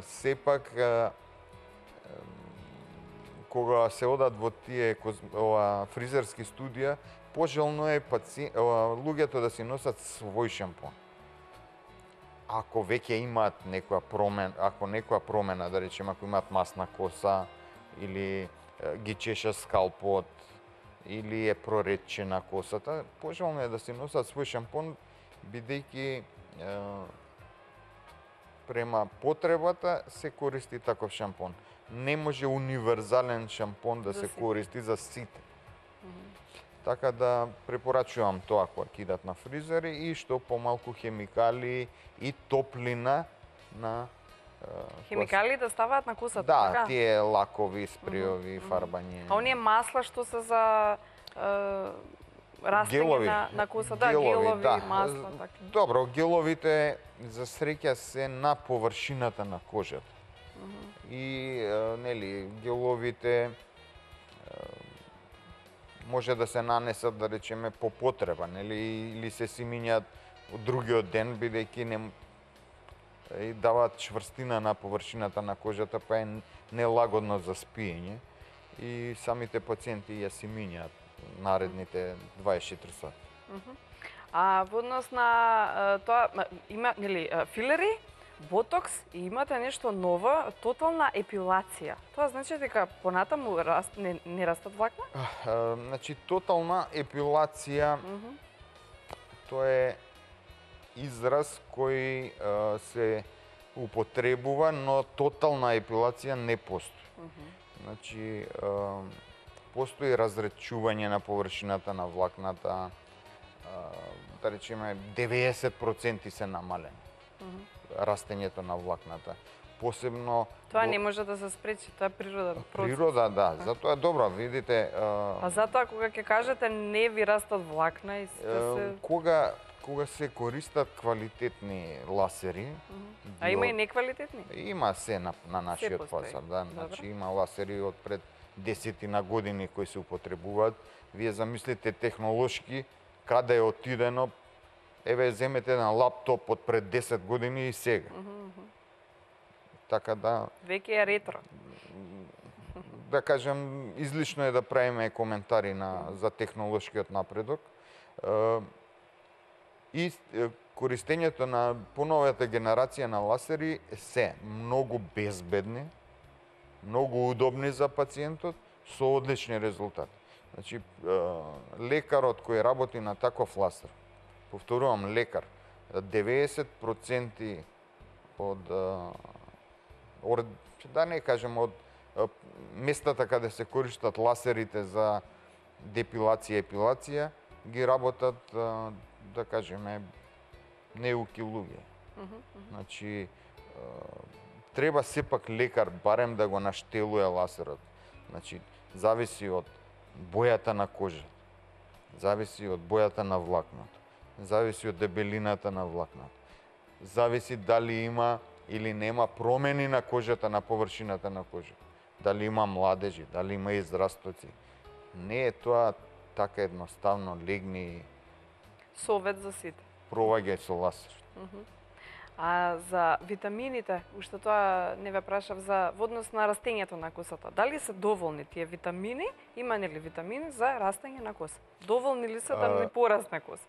Сепак, кога се одат во тие фризерски студија, пожелно е луѓето да си носат свој шампон. Ако веќе имаат некоја промена, да речем, ако имаат масна коса или ги чеша скалпот или е проретчена косата, пожелно е да си носат свој шампон, бидејќи према потребата се користи таков шампон. Не може универзален шампон да се користи за сите. Така да препорачувам тоа кога ќе идат на фризери и што помалку хемикали и топлина на хемикали да ставаат на косата, да, така? тие лакови, спреови, фарбање. А оние масла што се за растење на косата, гелови, да. масла, така. Добро, геловите за среќа се на површината на кожата. И нели геловите може да се нанесат, да речеме, по потреба, нели, или се си минјат од другиот ден, бидејќи не даваат чврстина на површината на кожата, па е нелагодно за спиење и самите пациенти ја си минјат наредните 24 сати. А во однос на тоа има нели филери, ботокс и имате нешто ново, тотална епилација. Тоа значи дека понатаму не растат влакна? Значи тотална епилација тоа е израз кој се употребува, но тотална епилација не постои. Значи постои разречување на површината на влакната, да речеме 90% се намалени. Растењето на влакната. Посебно тоа не може да се спречи, тоа е природен процес. Природа, да, затоа е добро, видите. А затоа кога ќе кажете не ви растат влакна и се кога се користат квалитетни ласери. А има и неквалитетни? Има се на нашиот пазар, да. Значи има ласери од пред десетина години кои се употребуваат. Вие замислите технолошки каде е отидено. Еве земете еден лаптоп од пред 10 години и сега. Така да, Веќе е ретро. да кажем, излишно е да правиме коментари за технолошкиот напредок. И користењето на поновата генерација на ласери се многу безбедни, многу удобни за пациентот, со одлични резултати. Значи, лекарот кој работи на таков ласер, повторувам, лекар, 90% од да не кажем од местата каде се користат ласерите за депилација и епилација, ги работат, да кажеме, неуки луѓе. Значи, треба сепак лекар барем да го наштелуе ласерот. Значи, зависи од бојата на кожата, зависи од бојата на влакното, зависи од дебелината на влакното, зависи дали има или нема промени на кожата, на површината на кожата, дали има младежи, дали има израстоци. Не е тоа така едноставно, легни. Совет за сите. Проваѓај со ласер. А за витамините, уште тоа не ве прашав за во однос на растењето на косата. Дали се доволни тие витамини? Има ли витамини за растење на коса? Доволни ли се да ни порасне коса?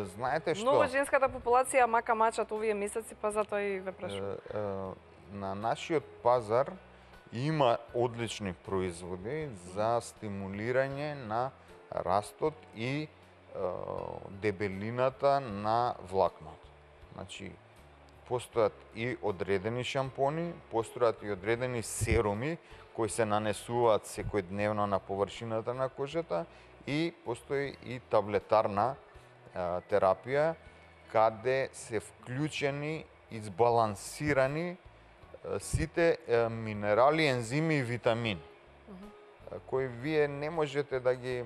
Знаете што? Многу женската популација мака мачат овие месеци, па затоа и ве прашувам. На нашиот пазар има одлични производи за стимулирање на растот и дебелината на влакното. Значи, постојат и одредени шампони, постојат и одредени серуми кои се нанесуваат секојдневно на површината на кожата и постои и таблетарна терапија каде се вклучени, избалансирани сите минерали, ензими и витамини кои вие не можете да ги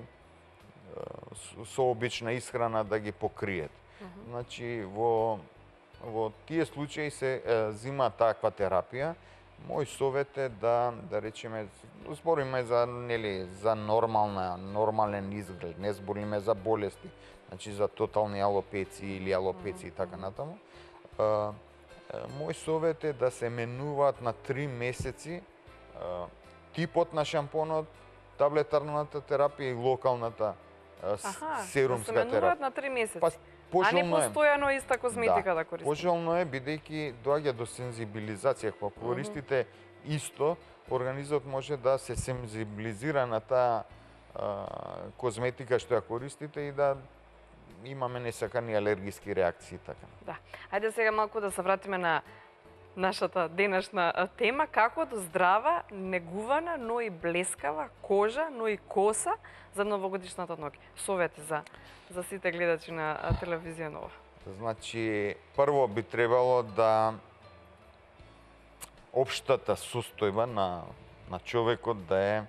со обична исхрана да ги покриете. Значи, во тие случаи се зима таква терапија. Мој совет е да речеме, збориме за за нормален изглед, не збориме за болести, значи за тотални алопеци или алопеци и така натаму. Мој совет е да се менуваат на 3 месеци типот на шампонот, таблетарната терапија и локалната серумска терапија. Да се менуваат на 3 месеци. А не Пожелно е. постојано иста козметика да користите. Пожелно е, бидејќи доаѓа до сензибилизација. Кога користите исто, организмот може да се сензибилизира на таа козметика што ја користите и да имаме несакани алергиски реакции така. Да. Ајде сега малку да се вратиме на нашата денешна тема, како до здрава, негувана, но и блескава кожа, но и коса за новогодишната ноќ. Совети за сите гледачи на телевизија Нова. Значи, прво би требало да општата состојба на човекот да е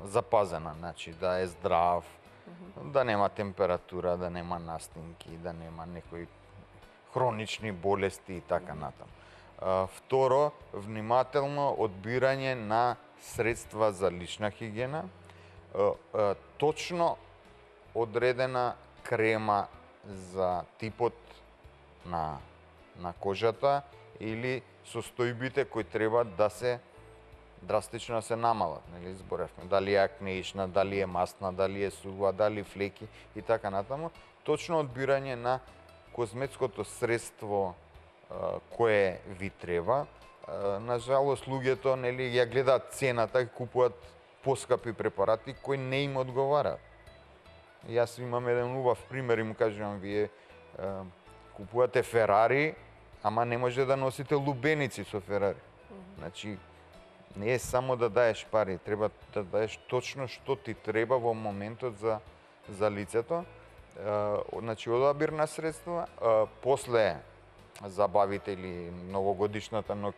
запазена, значи да е здрав, да нема температура, да нема настинки, да нема некои хронични болести и така натаму. Второ, внимателно одбирање на средства за лична хигиена, точно одредена крема за типот на кожата или состојбите кои треба да се драстично се намалат, нели зборевме, дали е акнеична, дали е масна, дали е сува, дали флеки и така натаму, точно одбирање на козметското средство кое ви треба. На жалост луѓето нели ја гледаат цената и купуваат поскапи препарати кои не им одговараат. Јас имам еден убав пример и му кажувам, вие купувате Ферари, ама не може да носите лубеници со Ферари. Значи, не е само да даеш пари, треба да даеш точно што ти треба во моментот за лицето. Значи, одабир на средства, после забавите или новогодишната ноќ,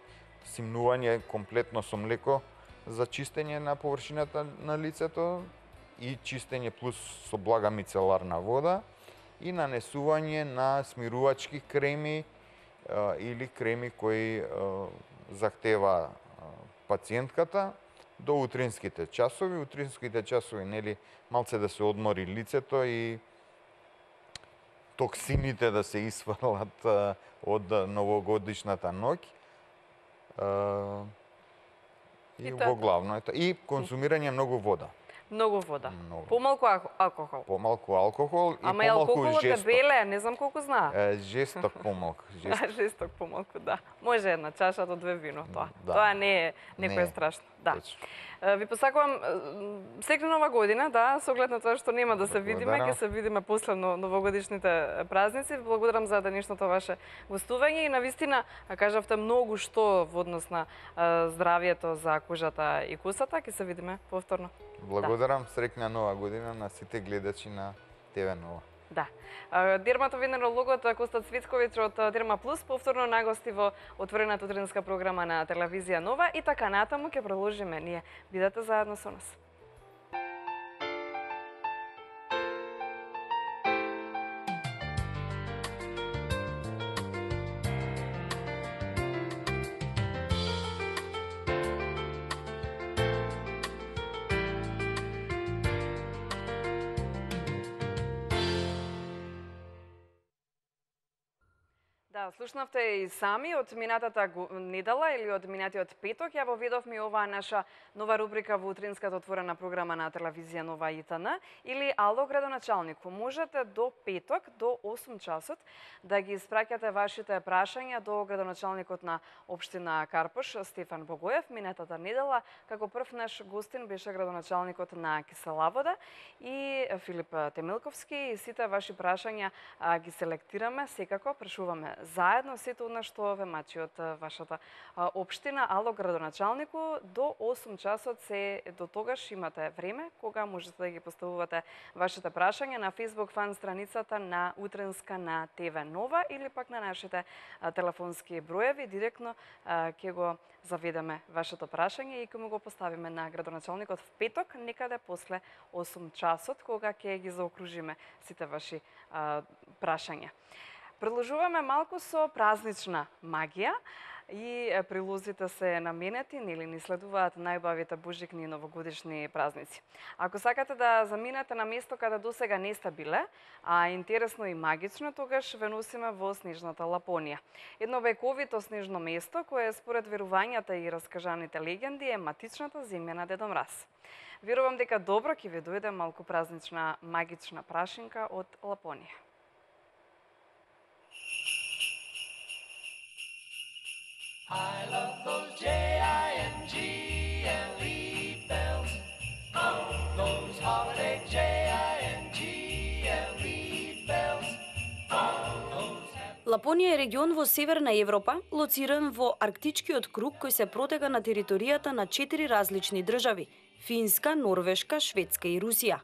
симнување комплетно со млеко за чистење на површината на лицето и чистење плюс со блага мицеларна вода и нанесување на смирувачки креми или креми кои захтева пациентката до утринските часови. Утринските часови, нели, малце да се одмори лицето и токсините да се исфрлат од новогодишната ноќ. И во главно и консумирање многу вода. Многу вода. Многу. Помалку алкохол. Помалку алкохол и Ама и помалку алкохолот е жесток. беле, не знам колку знаа. Жесток помалку. Жесток. Жесток помалку, да. Може една чаша до 2 вино, тоа. Да. Тоа не е некое Не. страшно. Да. Точно. Ви посакувам среќна нова година, да, со оглед на тоа што нема да се видиме, Благодарам. ќе се видиме после новогодишните празници. Благодарам за денешното ваше гостување и навистина кажавте многу што во однос на здравието за кожата и косата. Ќе се видиме повторно. Благодарам, среќна нова година на сите гледачи на ТВ Нова. Да. Дерматовенерологот Коста Цвицковиќ од Дерма Плюс повторно нагости во отворената утринска програма на телевизија Нова и така натаму ќе продолжиме ние. Бидете заедно со нас. Да, слушнавте и сами од минатата недела или од минатиот петок. Ја воведовме оваа наша нова рубрика во утринската отворена програма на телевизија Нова ИТН или Ало градоначалнику. Можете до петок, до 8 часот да ги испраќате вашите прашања до градоначалникот на општина Карпош, Стефан Богоев. Минатата недела, како прв наш гостин беше градоначалникот на Киселавода и Филип Темилковски. И сите ваши прашања ги селектираме, секако прашуваме заедно сето она што ве мачи од вашата општина. Ало градоначалнику, до 8 часот се до тогаш имате време кога можете да ги поставувате вашите прашања на Facebook фан страницата на Утринска на ТВ Нова или пак на нашите телефонски броеви. Директно ќе го заведеме вашето прашање и ќе му го поставиме на градоначалникот в петок, некаде после 8 часот, кога ќе ги заокружиме сите ваши прашања. Продолжуваме малку со празнична магија и прилозите се наменети, нели ни следуваат најубавите божикни и новогодишни празници. Ако сакате да заминете на место каде досега не сте биле, а интересно и магично, тогаш ве носиме во снежната Лапонија. Едно вековито снежно место кое според верувањата и раскажаните легенди е матичната земја на Дедо Мраз. Верувам дека добро ќе ви дојде малку празнична магична прашинка од Лапонија. I love those J-I-N-G-L-E bells. Oh, those holiday J-I-N-G-L-E bells. Лапонија е регион во Северна Европа, лоциран во Арктичкиот круг кој се протега на територијата на 4 различни држави – Финска, Норвешка, Шведска и Русија.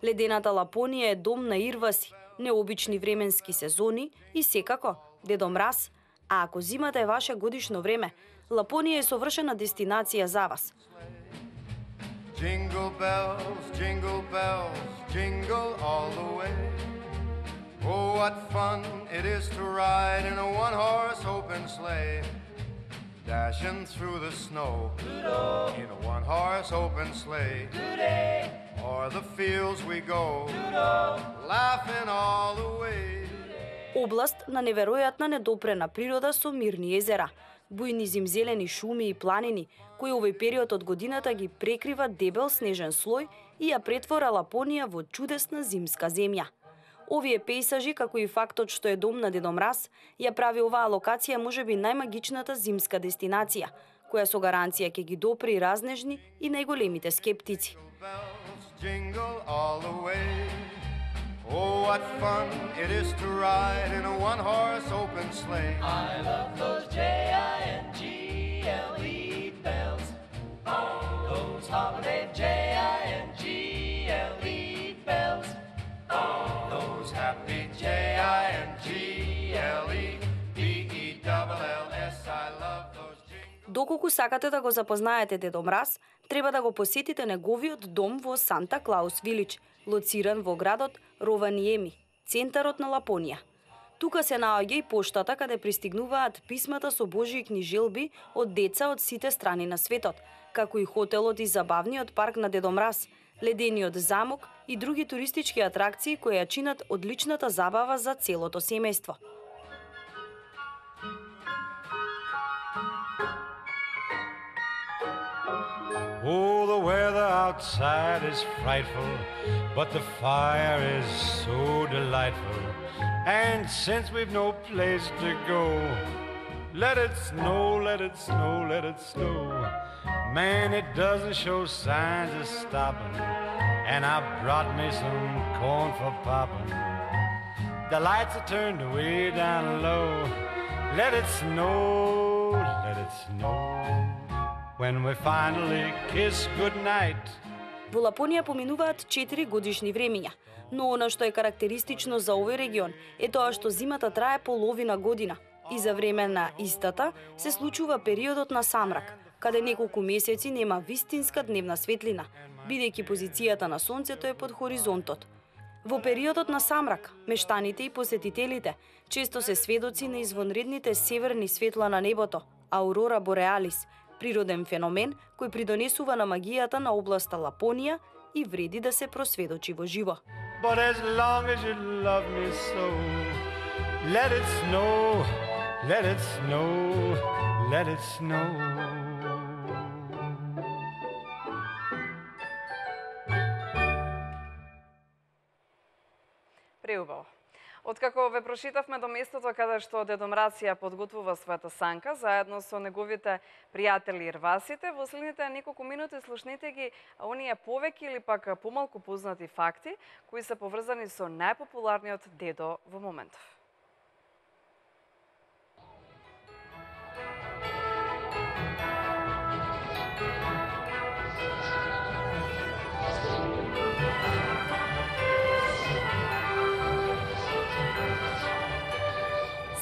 Ледената Лапонија е дом на ирваси, необични временски сезони и секако Дедо Мраз. А ако зимата е ваше годишно време, Лапонија е совршена дестинација за вас. Jingle bells, jingle all the way. Oh, what fun it is to ride in a one-horse open sleigh. Dashing through the snow in a one-horse open sleigh. O'er the fields we go, laughing all the way. Област на неверојатна недопрена природа со мирни езера, бујни зимзелени шуми и планини, кои овој период од годината ги прекрива дебел снежен слој и ја претвора Лапонија во чудесна зимска земја. Овие пејсажи, како и фактот што е дом на Дедо Мраз, ја прави оваа локација можеби најмагичната зимска дестинација, која со гаранција ќе ги допре и разнежни и најголемите скептици. Jingle all the way. Oh, what fun it is to ride in a one-horse open sleigh. I love those J-I-N-G-L-E bells. Those holiday J-I-N-G-L-E bells. Those happy J-I-N-G-L-E-B-E-double-L-S. I love those jingles. Доколку сакате да го запознаете Дедо Мраз, треба да го посетите неговиот дом во Санта Клаус Вилич, лоциран во градот Рованиеми, центарот на Лапонија. Тука се наоѓа и поштата каде пристигнуваат писмата со божји книжелби од деца од сите страни на светот, како и хотелот и забавниот парк на Дедо Мраз, ледениот замок и други туристички атракции кои ја чинат одличната забава за целото семејство. Oh, the weather outside is frightful, but the fire is so delightful. And since we've no place to go, let it snow, let it snow, let it snow. Man, it doesn't show signs of stopping, and I brought me some corn for popping. The lights are turned way down low. Let it snow, let it snow. When we finally kiss goodnight. Во Лапонија поминуваат 4 годишни времиња, но она што е карактеристично за овој регион е тоа што зимата трае половина година и за време на истата се случува периодот на самрак, каде неколку месеци нема вистинска дневна светлина, бидејќи позицијата на сонцето е под хоризонтот. Во периодот на самрак, мештаните и посетителите често се сведоци на извонредните северни светла на небото, аурора бореалис, природен феномен кој придонесува на магијата на областа Лапонија и вреди да се просведочи во живо. But as long as you love me so, let it snow, let it snow, let it snow. Преубаво. Откако ве прошетавме до местото каде што Дедо Мраз ја подготвува својата санка, заедно со неговите пријатели ирвасите, во следните неколку минути слушнете ги оние повеќе или пак помалку познати факти, кои се поврзани со најпопуларниот дедо во моментов.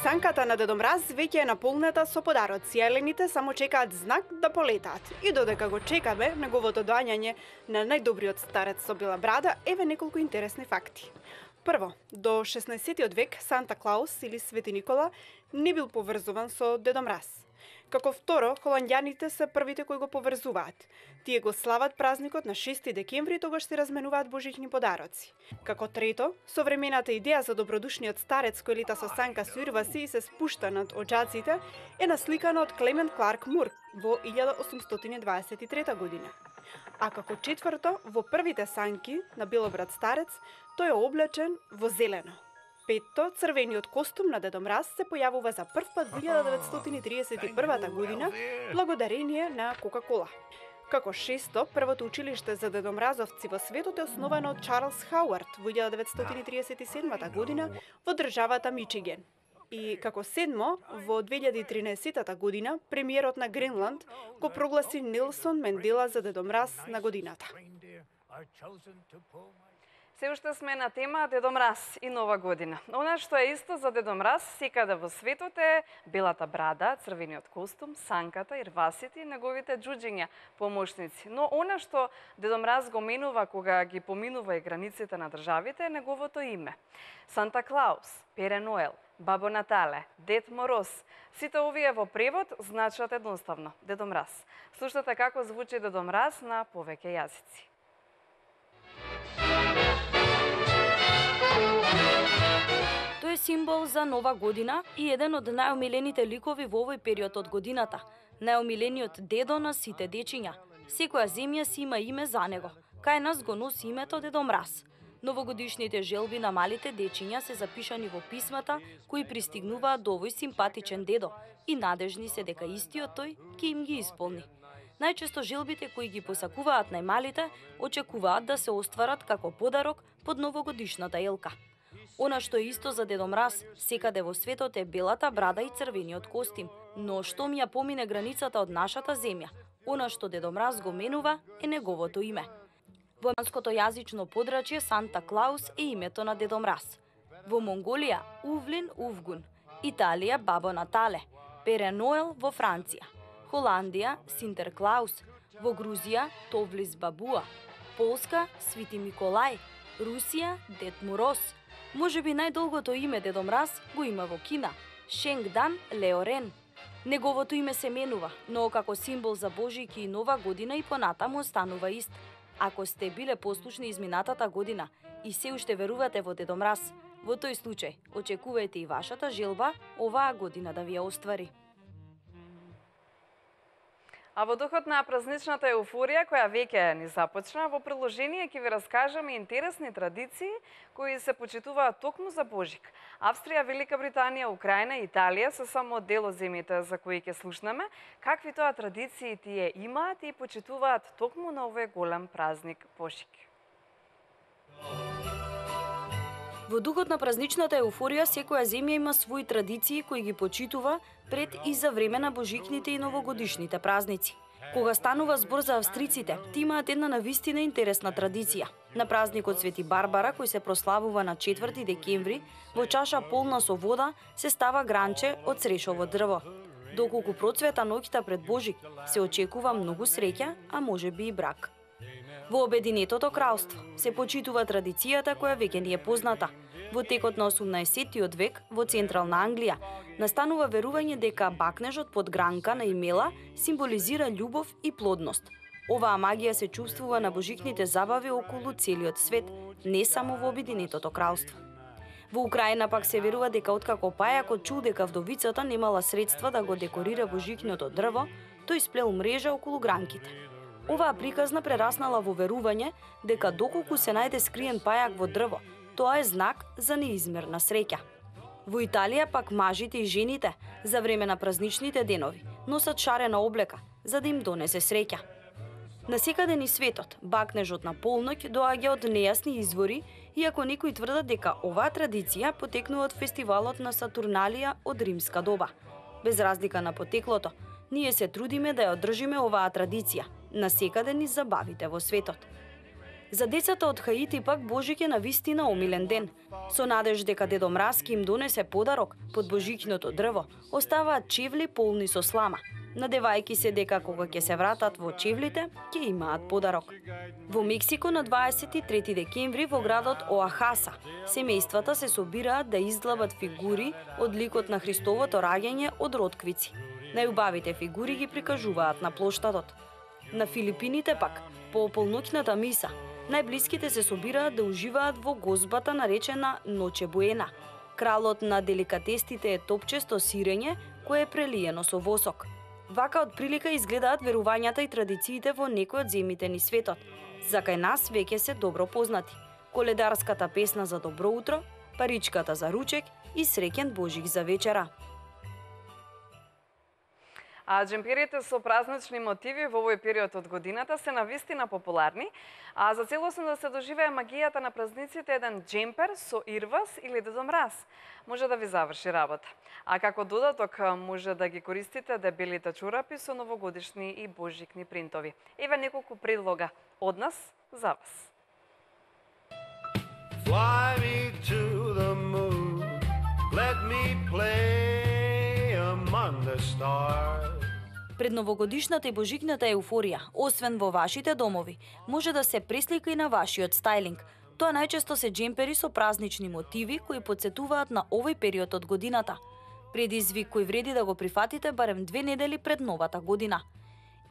Санката на Дедо Мраз веќе е наполната со подароци, а елените само чекаат знак да полетаат. И додека го чекаме неговото доаѓање на најдобриот старец со бела брада, еве неколку интересни факти. Прво, до 16 век Санта Клаус или Свети Никола не бил поврзуван со Дедо Мраз. Како второ, холандјаните се првите кои го поврзуваат. Тие го слават празникот на 6 декември, тогаш се разменуваат божични подароци. Како трето, современата идеја за добродушниот старец кој лета со санка со ирваси и се спушта над оджаците е насликана од Клемент Кларк Мур во 1823 година. А како четврто, во првите санки на Белобрад старец, тој е облечен во зелено. Петто, црвениот костум на Дедо Мраз се појавува за прв пат во 1931 година, благодарение на Кока-кола. Како шесто, првото училиште за Дедо Мразовци во светот е основано од Чарлс Хауард во 1937 година во државата Мичиген. И како седмо, во 2013 година, премиерот на Гренланд го прогласи Нелсон Мендела за Дедо Мраз на годината. Се уште сме на тема Дедо Мраз и Нова година. Она што е исто за Дедо Мраз секаде во светот е белата брада, црвениот костум, санката, ирвасите и неговите џуџиња, помошници. Но она што Дедо Мраз го менува кога ги поминува и границите на државите е неговото име. Санта Клаус, Пере Ноел, Бабо Натале, Дед Мороз. Сите овие во превод значат едноставно Дедо Мраз. Слушате како звучи Дедо Мраз на повеќе јазици. Тој е символ за Нова година и еден од најомилените ликови во овој период од годината. Најомилениот дедо на сите дечиња. Секоја земја си има име за него. Кај нас го носи името Дедо Мраз. Новогодишните желби на малите дечиња се запишани во писмата кои пристигнуваат до овој симпатичен дедо и надежни се дека истиот тој ќе им ги исполни. Најчесто желбите кои ги посакуваат најмалите очекуваат да се остварат како подарок под новогодишната елка. Она што е исто за Дедо Мраз секаде во светот е белата брада и црвениот костим, но штом ја помине границата од нашата земја, она што Дедо Мраз го менува е неговото име. Во манското јазично подрачје Санта Клаус е името на Дедо Мраз. Во Монголија Увлин Увгун, Италија Бабо Натале, Пере Ноел во Франција, Холандија Синтер Клаус, во Грузија Товлис Бабуа, Полска Свети Миколај, Русија Дед Мороз, Можеби најдолгото име Дедо Мраз го има во Кина – Шенгдан Леорен. Неговото име се менува, но како символ за Божики и Нова година и понатаму останува ист. Ако сте биле послушни изминатата година и се уште верувате во Дедо Мраз, во тој случај очекувајте и вашата желба оваа година да ви ја оствари. А во духот на празничната еуфорија која веќе ни започна, во приложение ќе ви раскажеме интересни традиции кои се почитуваат токму за Божик. Австрија, Велика Британија, Украина и Италија се само дел од земјите за кои ќе слушнеме, какви тоа традиции тие имаат и почитуваат токму на овој голем празник Божик. Во духот на празничната еуфорија, секоја земја има свои традиции кои ги почитува пред и за време на божикните и новогодишните празници. Кога станува збор за австриците, ти имаат една навистина интересна традиција. На празникот Свети Барбара, кој се прославува на 4 декември, во чаша полна со вода се става гранче од црешово дрво. Доколку процвета ноќта пред Божик, се очекува многу среќа, а можеби и брак. Во Обединетото кралство се почитува традицијата која веќе ни е позната. Во текот на 18-тиот век во Централна Англија настанува верување дека бакнежот под гранка на имела символизира љубов и плодност. Оваа магија се чувствува на божикните забави околу целиот свет, не само во Обединетото кралство. Во Украина пак се верува дека откако пајакот чул дека вдовицата немала средства да го декорира божикното дрво, тој сплел мрежа околу гранките. Оваа приказна прераснала во верување дека доколку се најде скриен пајак во дрво, тоа е знак за неизмерна среќа. Во Италија пак мажите и жените за време на празничните денови носат шарена облека за да им донесе среќа. Насекаде низ светот, бакнежот на полноќ доаѓа од нејасни извори, иако некои тврдат дека оваа традиција потекнува од фестивалот на Сатурналија од римска доба. Без разлика на потеклото, ние се трудиме да ја одржиме оваа традиција насекаде низ забавите во светот. За децата од Хаити пак Божик е навистина омилен ден. Со надеж дека Дедо Мраз ќе им донесе подарок под божикното дрво, оставаат чевли полни со слама, надевајќи се дека кога ќе се вратат во чевлите, ќе имаат подарок. Во Мексико на 23 декември во градот Оахаса, семејствата се собираат да издлабат фигури од ликот на Христовото раѓање од ротквици. Најубавите фигури ги прикажуваат на плоштадот. На Филипините пак, по полноќната миса, најблиските се собираат да уживаат во гозбата наречена Ноќе Буена. Кралот на деликатестите е топчесто сирење кое е прелиено со восок. Вака од прилика изгледаат верувањата и традициите во некои од земјите ни светот. За кај нас веќе се добро познати. Коледарската песна за добро утро, паричката за ручек и среќен Божик за вечера. А џемперите со празнични мотиви во овој период од годината се навистина популарни, а за целосно да се доживее магијата на празниците, еден џемпер со ирвас или Дедо Мраз може да ви заврши работа. А како додаток може да ги користите дебелите чорапи со новогодишни и божикни принтови. Еве неколку предлога од нас за вас. Fly me to the moon, let me play among the stars. Пред новогодишната и божикната еуфорија, освен во вашите домови, може да се преслика и на вашиот стајлинг. Тоа најчесто се џемпери со празнични мотиви кои потсетуваат на овој период од годината. Предизвик кој вреди да го прифатите барем 2 недели пред новата година.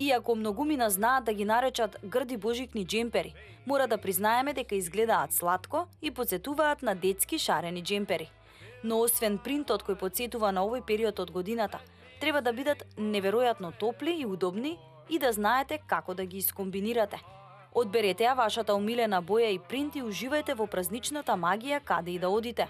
Иако многумина знаат да ги наречат грди божикни џемпери, мора да признаеме дека изгледаат сладко и потсетуваат на детски шарени џемпери. Но освен принтот кој потсетува на овој период од годината, треба да бидат неверојатно топли и удобни и да знаете како да ги искомбинирате. Одберете ја вашата омилена боја и принт и уживајте во празничната магија каде и да одите.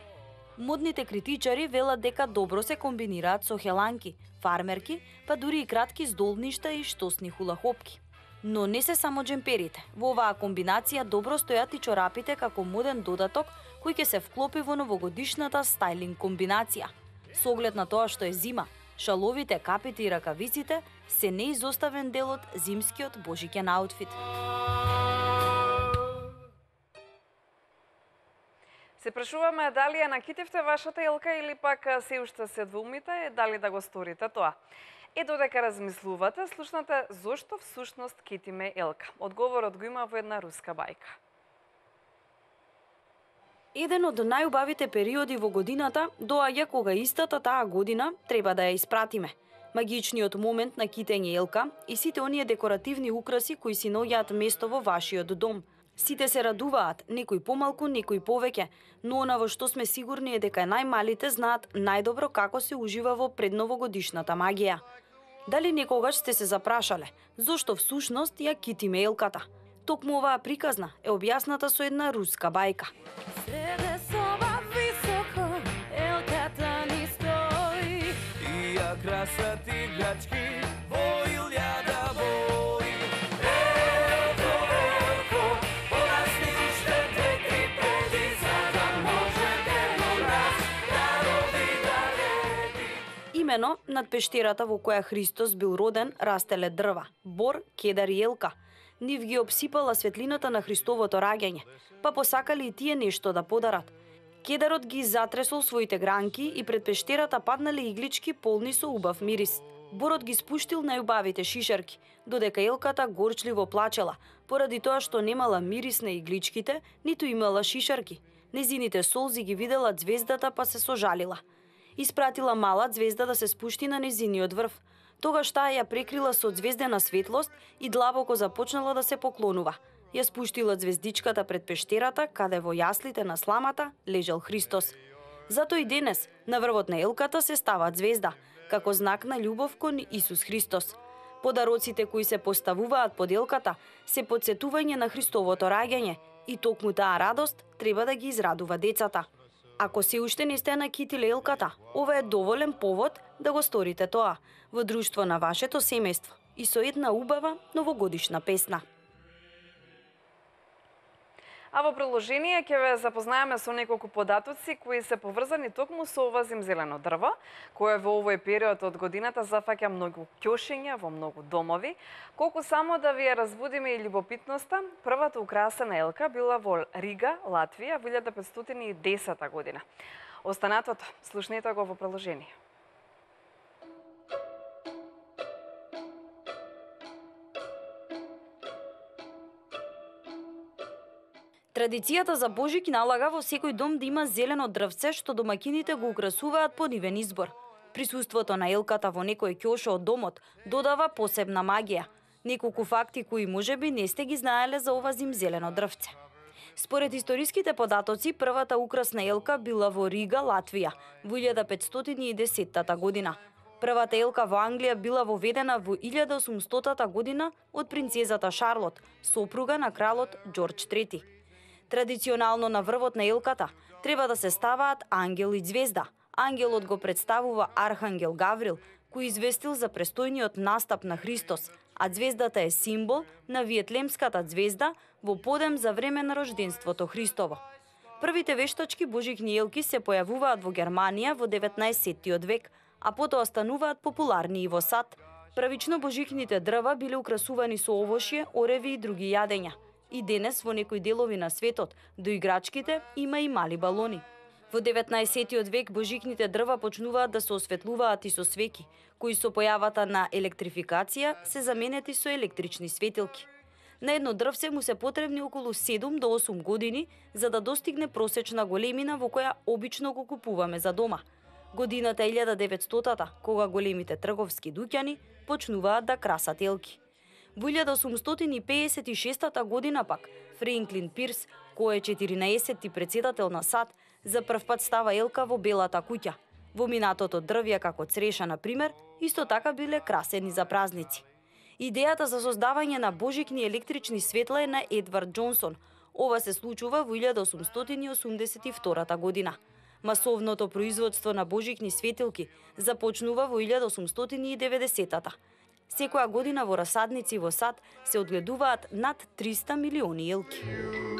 Модните критичари велат дека добро се комбинираат со хеланки, фармерки, па дури и кратки здолништа и штосни хулахопки. Но не се само џемперите. Во оваа комбинација добро стојат и чорапите како моден додаток кој ќе се вклопи во новогодишната стајлинг комбинација. Со оглед на тоа што е зима, шаловите, капите и ракавиците се неизоставен дел од зимскиот божикен аутфит. Се прашуваме дали ја накитивте вашата елка или пак се уште се двумите дали да го сторите тоа. Додека размислувате, слушнате зошто всушност китиме елка. Одговорот го има во една руска бајка. Еден од најубавите периоди во годината доаѓа кога истата таа година треба да ја испратиме. Магичниот момент на китење елка и сите оние декоративни украси кои си наоѓаат место во вашиот дом. Сите се радуваат, некој помалку, некој повеќе, но она во што сме сигурни е дека најмалите знаат најдобро како се ужива во предновогодишната магија. Дали некогаш сте се запрашале зошто всушност ја китиме елката? Токму оваа приказна е објасната со една руска бајка. Среде соба високо, елката ни стои, и ја красат играчки во илјада бои. Елко, елко, порасни уште 2-3 пети, за да може едно нас да роди, да реди. Имено над пештерата во која Христос бил роден растеле дрва, бор, кедар и елка. Нив ги обсипала светлината на Христовото раѓање, па посакали и тие нешто да подарат. Кедарот ги затресол своите гранки и пред пештерата паднале иглички полни со убав мирис. Борот ги спуштил најубавите шишарки, додека елката горчливо плачела, поради тоа што немала мирис на игличките, ниту имала шишарки. Незините солзи ги видела ѕвездата па се сожалила. Испратила мала ѕвезда да се спушти на незиниот врв. Тогаш таа ја прекрила со ѕвездена светлост и длабоко започнала да се поклонува. Ја спуштила ѕвездичката пред пештерата, каде во јаслите на сламата лежал Христос. Зато и денес на врвот на елката се става ѕвезда, како знак на љубов кон Исус Христос. Подароците кои се поставуваат под елката се потсетување на Христовото раѓање и токму таа радост треба да ги израдува децата. Ако се уште не сте накитиле елката, ова е доволен повод да го сторите тоа во друштво на вашето семејство и со една убава новогодишна песна. А во приложение ќе ве запознаеме со неколку податоци кои се поврзани токму со ова зимзелено дрво, кое во овој период од годината зафаќа многу ќошења во многу домови. Колку само да ви ја разбудиме и љубопитноста, првата украсена елка била во Рига, Латвија, во 1510 година. Останатото, слушнете го во приложение. Традицијата за Божик налага во секој дом да има зелено дрвце што домакините го украсуваат по нивен избор. Присуството на елката во некој ќошо од домот додава посебна магија. Неколку факти кои можеби не сте ги знаеле за ова зимзелено дрвце. Според историските податоци, првата украсна елка била во Рига, Латвија, во 1510 година. Првата елка во Англија била воведена во 1800 година од принцезата Шарлот, сопруга на кралот Џорџ III. Традиционално на врвот на елката треба да се ставаат ангел и ѕвезда. Ангелот го представува архангел Гаврил, кој известил за престојниот настап на Христос, а ѕвездата е символ на Виетлемската ѕвезда во подем за време на рожденството Христово. Првите вештачки божикни елки се појавуваат во Германија во 19 век, а потоа стануваат популарни и во САД. Правично божикните дрва биле украсувани со овошје, ореви и други јадења. И денес во некои делови на светот до играчките има и мали балони. Во 19 век божикните дрва почнуваат да се осветлуваат и со свеки, кои со појавата на електрификација се заменети со електрични светилки. На едно дрвце му се потребни околу 7 до 8 години за да достигне просечна големина во која обично го купуваме за дома. Годината е 1900-та, кога големите трговски дуќани почнуваат да красат елки. Во 1856 година пак, Френклин Пирс, кој е 14-ти председател на САД, за прв пат става елка во Белата куќа. Во минатото дрвја како цреша, например, исто така биле красени за празници. Идејата за создавање на божикни електрични светла е на Едвард Џонсон. Ова се случува во 1882 година. Масовното производство на божикни светилки започнува во 1890-та. Секоја година во расадници во САД се одгледуваат над 300 милиони елки.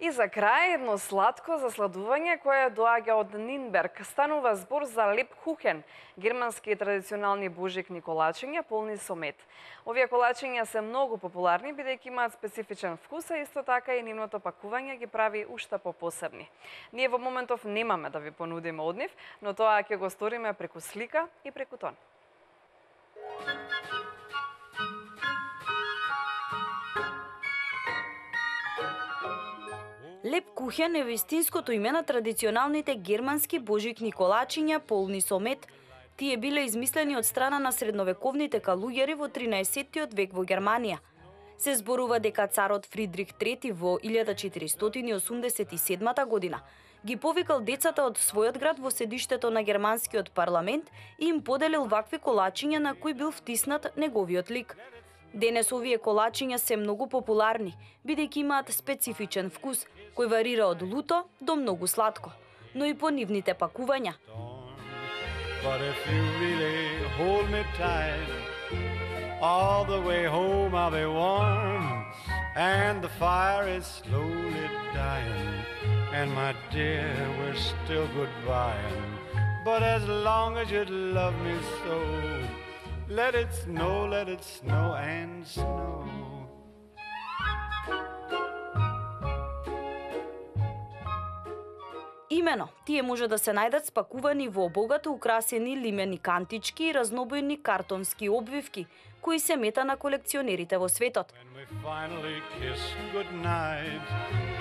И за крај едно сладко засладување кое доаѓа од Нинберг. Станува збор за лепкухен, германски традиционални божикни колачиња полни со мед. Овие колачиња се многу популарни бидејќи имаат специфичен вкус, а исто така и нивното пакување ги прави уште попосебни. Ние во моментов немаме да ви понудиме од нив, но тоа ќе го сториме преку слика и преку тон. Лепкухен е вистинското име на традиционалните германски божикни колачиња полни со мед. Тие биле измислени од страна на средновековните калуѓери во 13-тиот век во Германија. Се зборува дека царот Фридрих III во 1487 година ги повикал децата од својот град во седиштето на германскиот парламент и им поделил вакви колачиња на кои бил втиснат неговиот лик. Денес овие колачиња се многу популарни, бидејќи имаат специфичен вкус, кој варира од луто до многу сладко, но и по нивните пакувања. But if you really hold me tight, all the way home I'll be warm, and the fire is slowly dying, and my dear, we're still goodbying. But as long as you love me so, let it snow and snow. Имено, тие може да се најдат спакувани во богато украсени лимени кантички и разнобојни картонски обвивки, кои се мета на колекционерите во светот. When we finally kiss goodnight,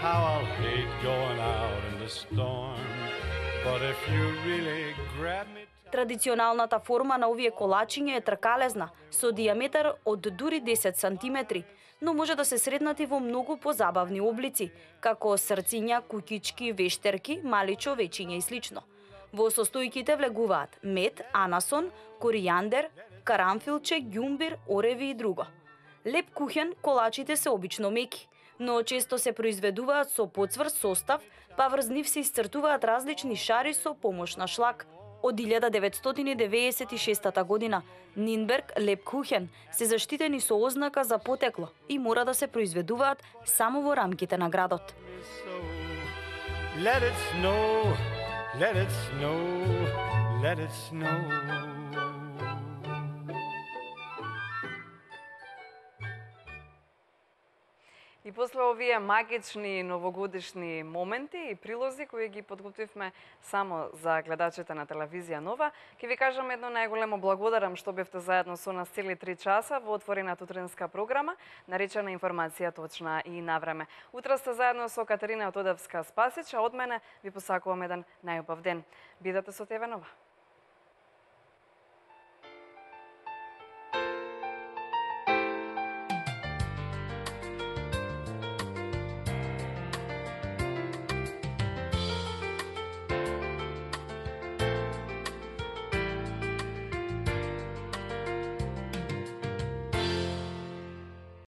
how I'll hate going out in the storm. But if you really grab me... Традиционалната форма на овие колачиња е тркалезна, со диаметар од дури 10 сантиметри, но може да се сретнати во многу позабавни облици, како срциња, куќички, вештерки, мали човечиња и слично. Во состојките влегуваат мед, анасон, коријандер, карамфилче, ѓумбир, ореви и друго. Лепкухен колачите се обично меки, но често се произведуваат со поцврст состав, па врз нив се исцртуваат различни шари со помош на шлак. Од 1996 година Нинберг Лепкухен се заштитени со ознака за потекло и мора да се произведуваат само во рамките на градот. Let it snow, let it snow, let it snow. И после овие магични новогодишни моменти и прилози кои ги подготвивме само за гледачите на телевизија Нова, ќе ви кажам едно најголемо благодарам што бевте заедно со нас цели 3 часа во отворената утринска програма, наречена Информација точна и навреме. Утре сте заедно со Катерина Тодевска Спасич, а од мене ви посакувам еден најубав ден. Бидете со ТВ Нова.